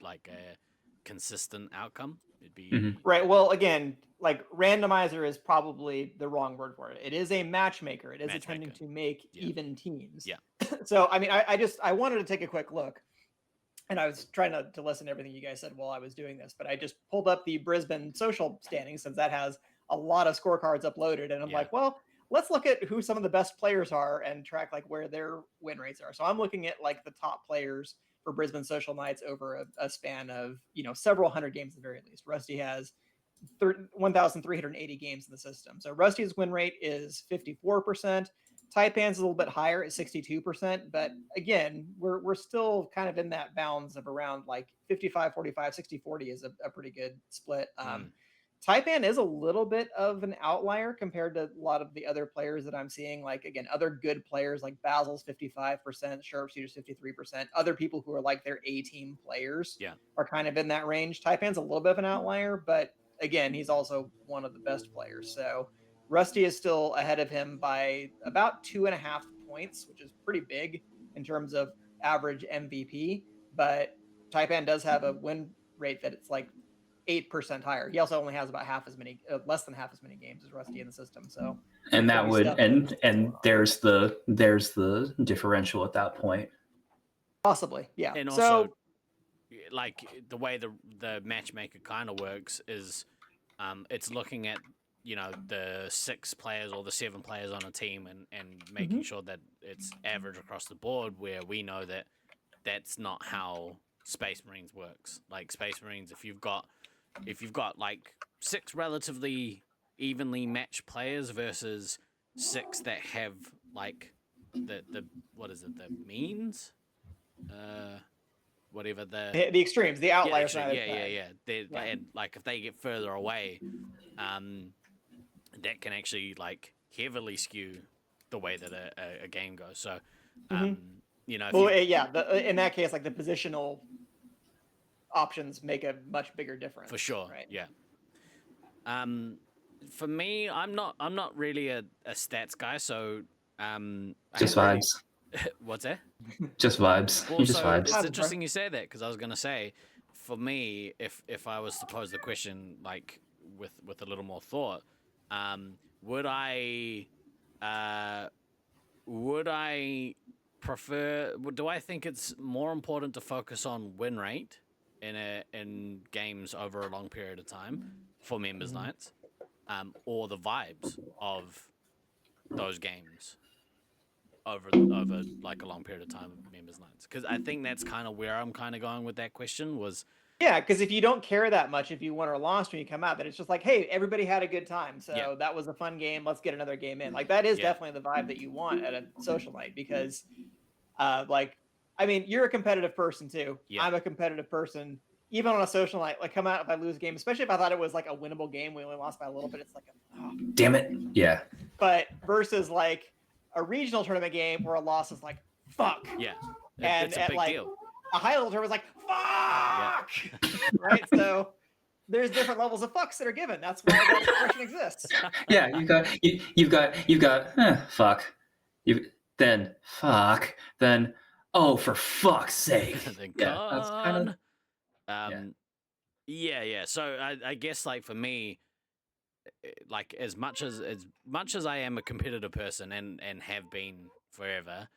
[SPEAKER 6] like a consistent outcome. It'd be
[SPEAKER 4] Right. Well, again, like randomizer is probably the wrong word for it. It is a matchmaker. It is attempting to make even teams.
[SPEAKER 6] Yeah.
[SPEAKER 4] So, I mean, I wanted to take a quick look, and I was trying to listen to everything you guys said while I was doing this, but I just pulled up the Brisbane social standings since that has a lot of scorecards uploaded, and I'm like, well, let's look at who some of the best players are and track like where their win rates are. So I'm looking at like the top players for Brisbane Social Nights over a span of several hundred games at the very least. Rusty has 1,380 games in the system. So Rusty's win rate is 54%. Taipan's a little bit higher at 62%, but again, we're still kind of in that bounds of around like 55, 45, 60, 40 is a pretty good split. Taipan is a little bit of an outlier compared to a lot of the other players that I'm seeing. Like, again, other good players like Basil's 55%, Sharpshooter's 53%. Other people who are like their A-team players are kind of in that range. Taipan's a little bit of an outlier, but again, he's also one of the best players. So Rusty is still ahead of him by about 2.5 points, which is pretty big in terms of average MVP. But Taipan does have a win rate that it's like 8% higher. He also only has about less than half as many games as Rusty in the system. So,
[SPEAKER 5] and that would and there's the differential at that point.
[SPEAKER 4] Possibly, yeah.
[SPEAKER 6] And also, like the way the matchmaker kind of works is, it's looking at the 6 players or the 7 players on a team and making sure that it's average across the board. Where we know that that's not how Space Marines works. Like Space Marines, if you've got like 6 relatively evenly matched players versus 6 that have like the what is it, the means, whatever
[SPEAKER 4] the extremes, the outliers.
[SPEAKER 6] And like if they get further away, that can actually like heavily skew the way that a game goes. So,
[SPEAKER 4] in that case, like the positional options make a much bigger difference.
[SPEAKER 6] For sure,
[SPEAKER 4] right?
[SPEAKER 6] Yeah. For me, I'm not really a stats guy, so
[SPEAKER 5] just vibes.
[SPEAKER 6] What's that?
[SPEAKER 5] Just vibes.
[SPEAKER 6] Well,
[SPEAKER 5] just vibes.
[SPEAKER 6] It's interesting you say that, because I was gonna say, for me, if I was to pose the question like with a little more thought, would I prefer? Do I think it's more important to focus on win rate in games over a long period of time for members nights, or the vibes of those games over like a long period of time of members nights? Because I think that's kind of where I'm kind of going with that question was.
[SPEAKER 4] Yeah, because if you don't care that much if you won or lost when you come out, then it's just like, hey, everybody had a good time, so that was a fun game, let's get another game in. Like that is definitely the vibe that you want at a social night, because like, I mean, you're a competitive person too. I'm a competitive person. Even on a social night, like come out if I lose a game, especially if I thought it was like a winnable game, we only lost by a little bit, it's like,
[SPEAKER 5] damn it. Yeah.
[SPEAKER 4] But versus like a regional tournament game where a loss is like, fuck.
[SPEAKER 6] Yeah.
[SPEAKER 4] And
[SPEAKER 6] it's a big deal.
[SPEAKER 4] A high level tournament was like, fuck. Right? So there's different levels of fucks that are given. That's why that expression exists.
[SPEAKER 5] Yeah, you've got fuck. Then fuck. Then oh, for fuck's sake.
[SPEAKER 6] Yeah, that's kind of yeah. So I guess like for me, like as much as I am a competitive person and have been forever,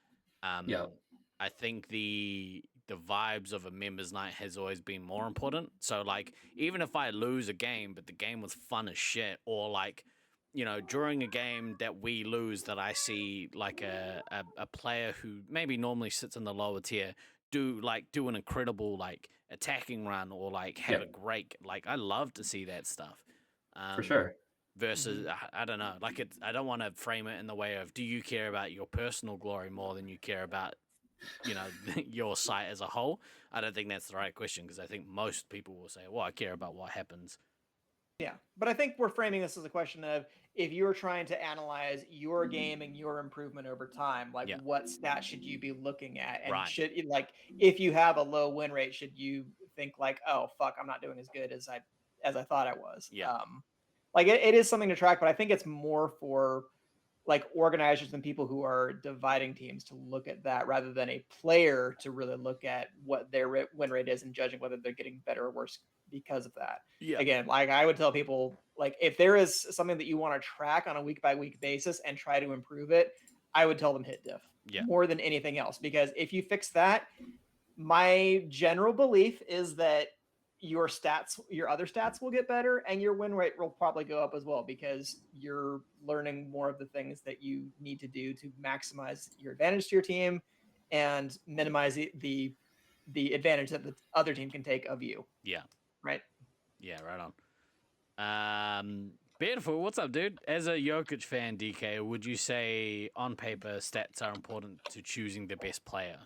[SPEAKER 6] I think the the vibes of a members night has always been more important. So like even if I lose a game, but the game was fun as shit, or like during a game that we lose, that I see like a player who maybe normally sits in the lower tier do an incredible like attacking run, or like have a great, like I love to see that stuff.
[SPEAKER 5] For sure.
[SPEAKER 6] Versus I don't know, like I don't want to frame it in the way of, do you care about your personal glory more than you care about your site as a whole? I don't think that's the right question, because I think most people will say, well, I care about what happens.
[SPEAKER 4] Yeah, but I think we're framing this as a question of, if you're trying to analyze your game and your improvement over time, like what stat should you be looking at? And should, like, if you have a low win rate, should you think like, oh fuck, I'm not doing as good as I thought I was? Like it is something to track, but I think it's more for like organizers and people who are dividing teams to look at that, rather than a player to really look at what their win rate is and judging whether they're getting better or worse because of that. Again, like I would tell people, like if there is something that you want to track on a week by week basis and try to improve it, I would tell them hit diff more than anything else, because if you fix that, my general belief is that your other stats will get better, and your win rate will probably go up as well, because you're learning more of the things that you need to do to maximize your advantage to your team and minimize the advantage that the other team can take of you. Right.
[SPEAKER 6] Right on. Beautiful. What's up, dude? As a Jokic fan, DK, would you say on paper stats are important to choosing the best player?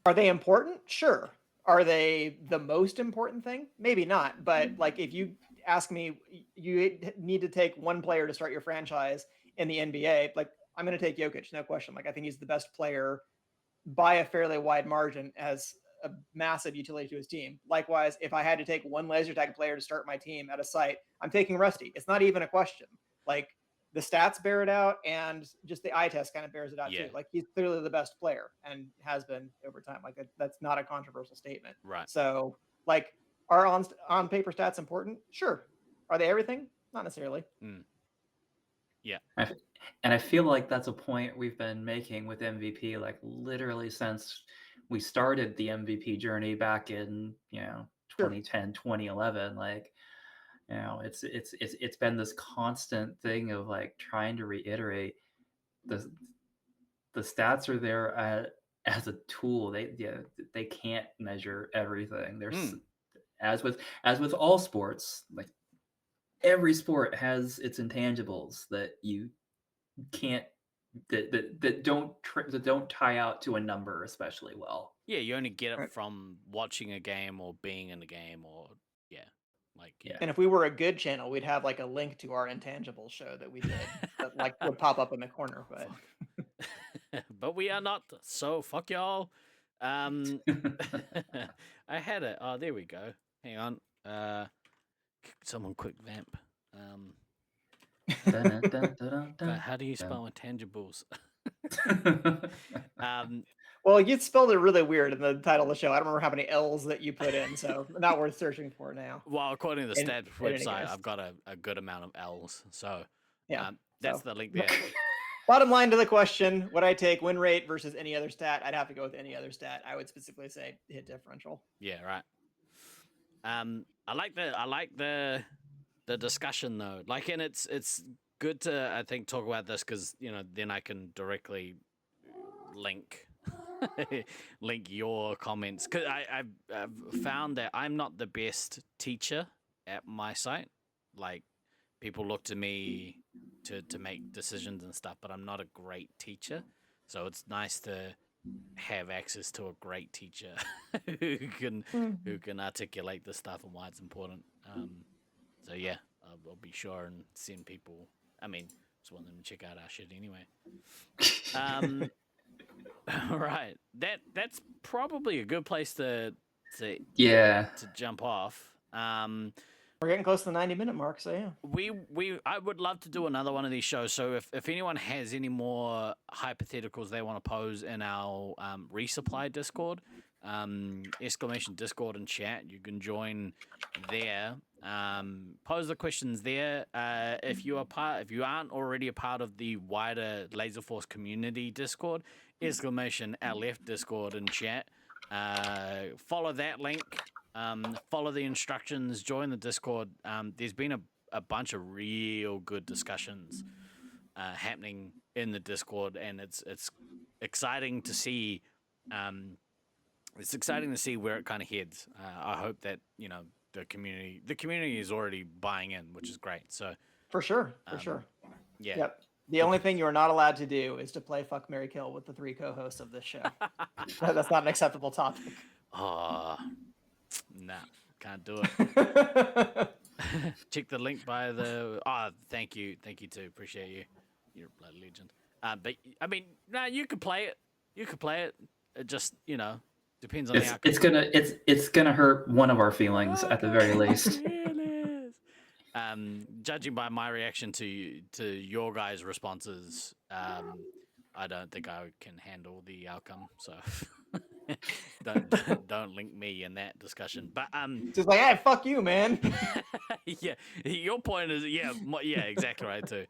[SPEAKER 4] Are they important? Sure. Are they the most important thing? Maybe not. But like, if you ask me, you need to take one player to start your franchise in the NBA, like I'm going to take Jokic, no question. Like I think he's the best player by a fairly wide margin, as a massive utility to his team. Likewise, if I had to take one laser tag player to start my team at a site, I'm taking Rusty. It's not even a question. Like the stats bear it out, and just the eye test kind of bears it out too. Like he's clearly the best player and has been over time. Like that's not a controversial statement.
[SPEAKER 6] Right.
[SPEAKER 4] So like, are on paper stats important? Sure. Are they everything? Not necessarily.
[SPEAKER 5] Yeah. And I feel like that's a point we've been making with MVP, like literally since we started the MVP journey back in 2010, 2011. Like, it's been this constant thing of like trying to reiterate the stats are there as a tool. They can't measure everything. There's as with all sports, like every sport has its intangibles that you can't that don't tie out to a number especially well.
[SPEAKER 6] Yeah, you only get it from watching a game or being in a game, or
[SPEAKER 4] And if we were a good channel, we'd have like a link to our intangible show that we did that like would pop up in the corner, but
[SPEAKER 6] but we are not, so fuck y'all. I had it. Oh, there we go. Hang on. Someone quick vamp. How do you spell intangibles?
[SPEAKER 4] Well, you spelled it really weird in the title of the show. I don't remember how many L's that you put in, so not worth searching for now.
[SPEAKER 6] Well, according to the stats website, I've got a good amount of L's, so that's the link there.
[SPEAKER 4] Bottom line to the question, would I take win rate versus any other stat? I'd have to go with any other stat. I would specifically say hit differential.
[SPEAKER 6] Yeah, right. I like the discussion though. Like, and it's good to, I think, talk about this, because then I can directly link your comments, because I've found that I'm not the best teacher at my site. Like, people look to me to make decisions and stuff, but I'm not a great teacher. So it's nice to have access to a great teacher who can articulate this stuff and why it's important. So yeah, I'll be sure and send people. I mean, just want them to check out our shit anyway. Right. That's probably a good place to jump off.
[SPEAKER 4] We're getting close to the 90-minute mark, so yeah.
[SPEAKER 6] I would love to do another one of these shows. So if anyone has any more hypotheticals they want to pose in our Resupply Discord, !Discord and chat, you can join there. Pose the questions there. If you aren't already a part of the wider Laserforce community Discord, !LF Discord and chat. follow that link. Follow the instructions. Join the Discord. There's been a bunch of real good discussions happening in the Discord, and it's exciting to see. It's exciting to see where it kind of heads. I hope that the community is already buying in, which is great. So
[SPEAKER 4] For sure.
[SPEAKER 6] yeah.
[SPEAKER 4] Yep. The only thing you are not allowed to do is to play Fuck, Marry, Kill with the 3 co-hosts of this show. That's not an acceptable topic.
[SPEAKER 6] Oh, nah, can't do it. Check the link by the. Oh, thank you too. Appreciate you. You're a bloody legend. But I mean, no, you could play it. It just depends on the outcome.
[SPEAKER 5] It's gonna hurt one of our feelings at the very least.
[SPEAKER 6] Judging by my reaction to your guys' responses, I don't think I can handle the outcome. So don't link me in that discussion. But
[SPEAKER 4] just like, hey, fuck you, man.
[SPEAKER 6] yeah, your point is yeah, exactly right too.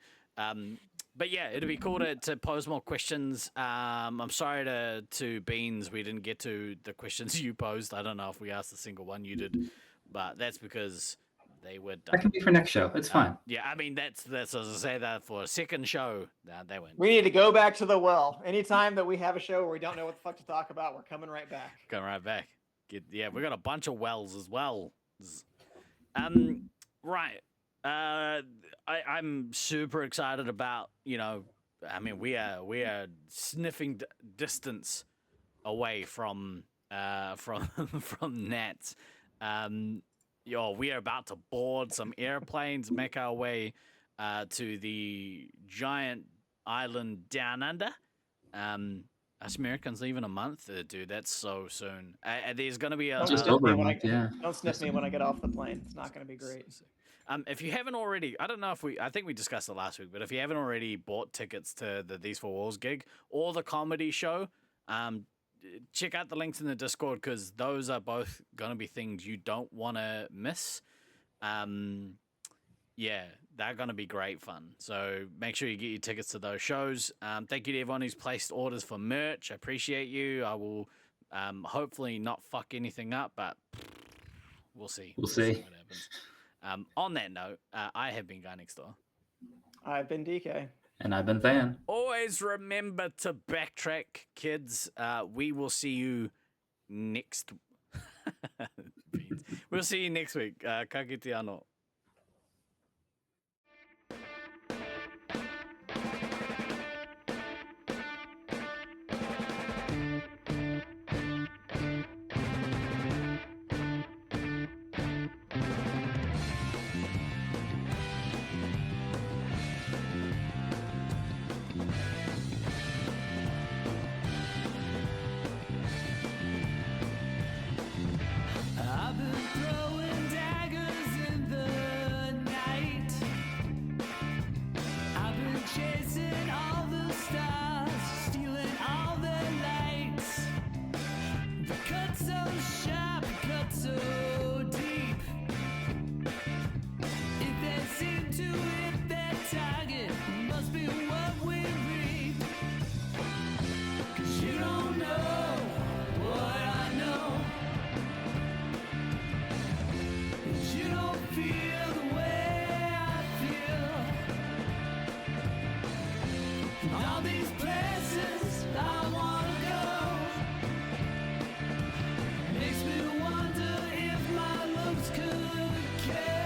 [SPEAKER 6] But yeah, it'd be cool to pose more questions. I'm sorry to Beans, we didn't get to the questions you posed. I don't know if we asked a single one you did, but that's because they were done.
[SPEAKER 5] That can be for next show. It's fine.
[SPEAKER 6] Yeah, I mean that's as I say that for a second show. They went.
[SPEAKER 4] We need to go back to the well. Anytime that we have a show where we don't know what the fuck to talk about, we're coming right back.
[SPEAKER 6] Coming right back. We got a bunch of wells as well. Right. I'm super excited about, I mean, we are sniffing distance away from Nats. We are about to board some airplanes, make our way to the giant island down under. Us Americans leave in a month, dude. That's so soon. There's gonna be
[SPEAKER 4] Don't
[SPEAKER 5] just
[SPEAKER 4] sniff
[SPEAKER 5] over
[SPEAKER 4] me
[SPEAKER 5] a
[SPEAKER 4] when
[SPEAKER 5] month, yeah.
[SPEAKER 4] Don't sniff me when I get off the plane. It's not going to be great.
[SPEAKER 6] If you haven't already, I don't know if I think we discussed it last week, but if you haven't already bought tickets to the These Four Walls gig or the comedy show, check out the links in the Discord because those are both going to be things you don't want to miss. Yeah, they're going to be great fun. So make sure you get your tickets to those shows. Thank you to everyone who's placed orders for merch. I appreciate you. I will hopefully not fuck anything up, but we'll see.
[SPEAKER 5] We'll see
[SPEAKER 6] what happens. On that note, I have been Guy Next Door.
[SPEAKER 4] I've been DK.
[SPEAKER 5] And I've been Van.
[SPEAKER 6] Always remember to backtrack, kids. We will see you next. We'll see you next week. Ka kite anō.
[SPEAKER 1] I've been throwing daggers in the night. I've been chasing all the stars, stealing all their lights. The cut so sharp, cut so deep. If they seem to hit their target, must be what we reap. 'Cause you don't know what I know. You don't feel the way I feel. All these places I wanna go makes me wonder if my looks could kill.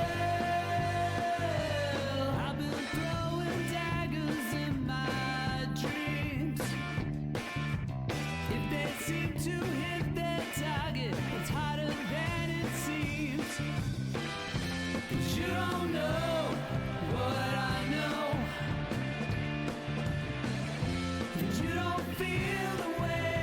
[SPEAKER 1] I've been throwing daggers in my dreams. If they seem to hit their target, it's harder than it seems. 'Cause you don't know what I know. 'Cause you don't feel the way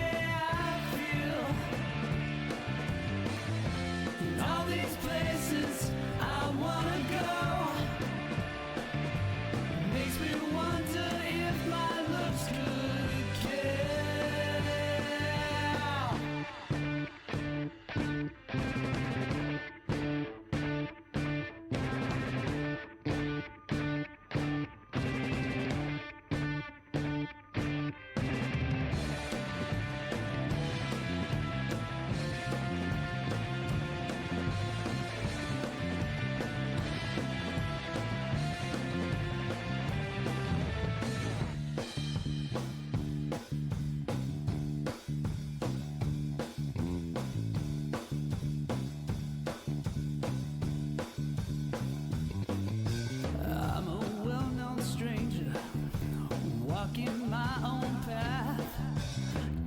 [SPEAKER 1] walking my own path.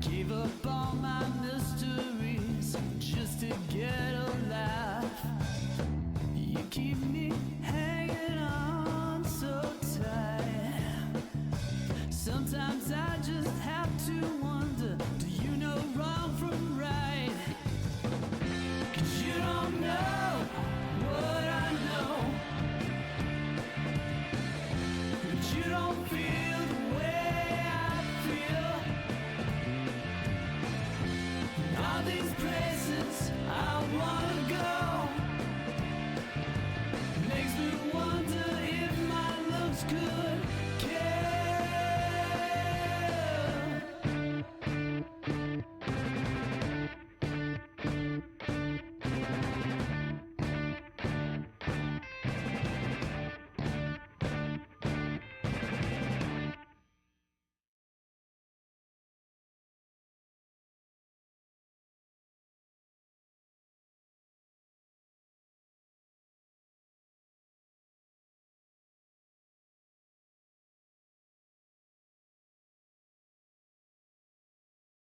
[SPEAKER 1] Gave up all my mysteries just to get a laugh. You keep me hanging on so tight. Sometimes I just have to wonder, do you know wrong from right? 'Cause you don't know what I know, but you don't feel the way I feel. All these places I want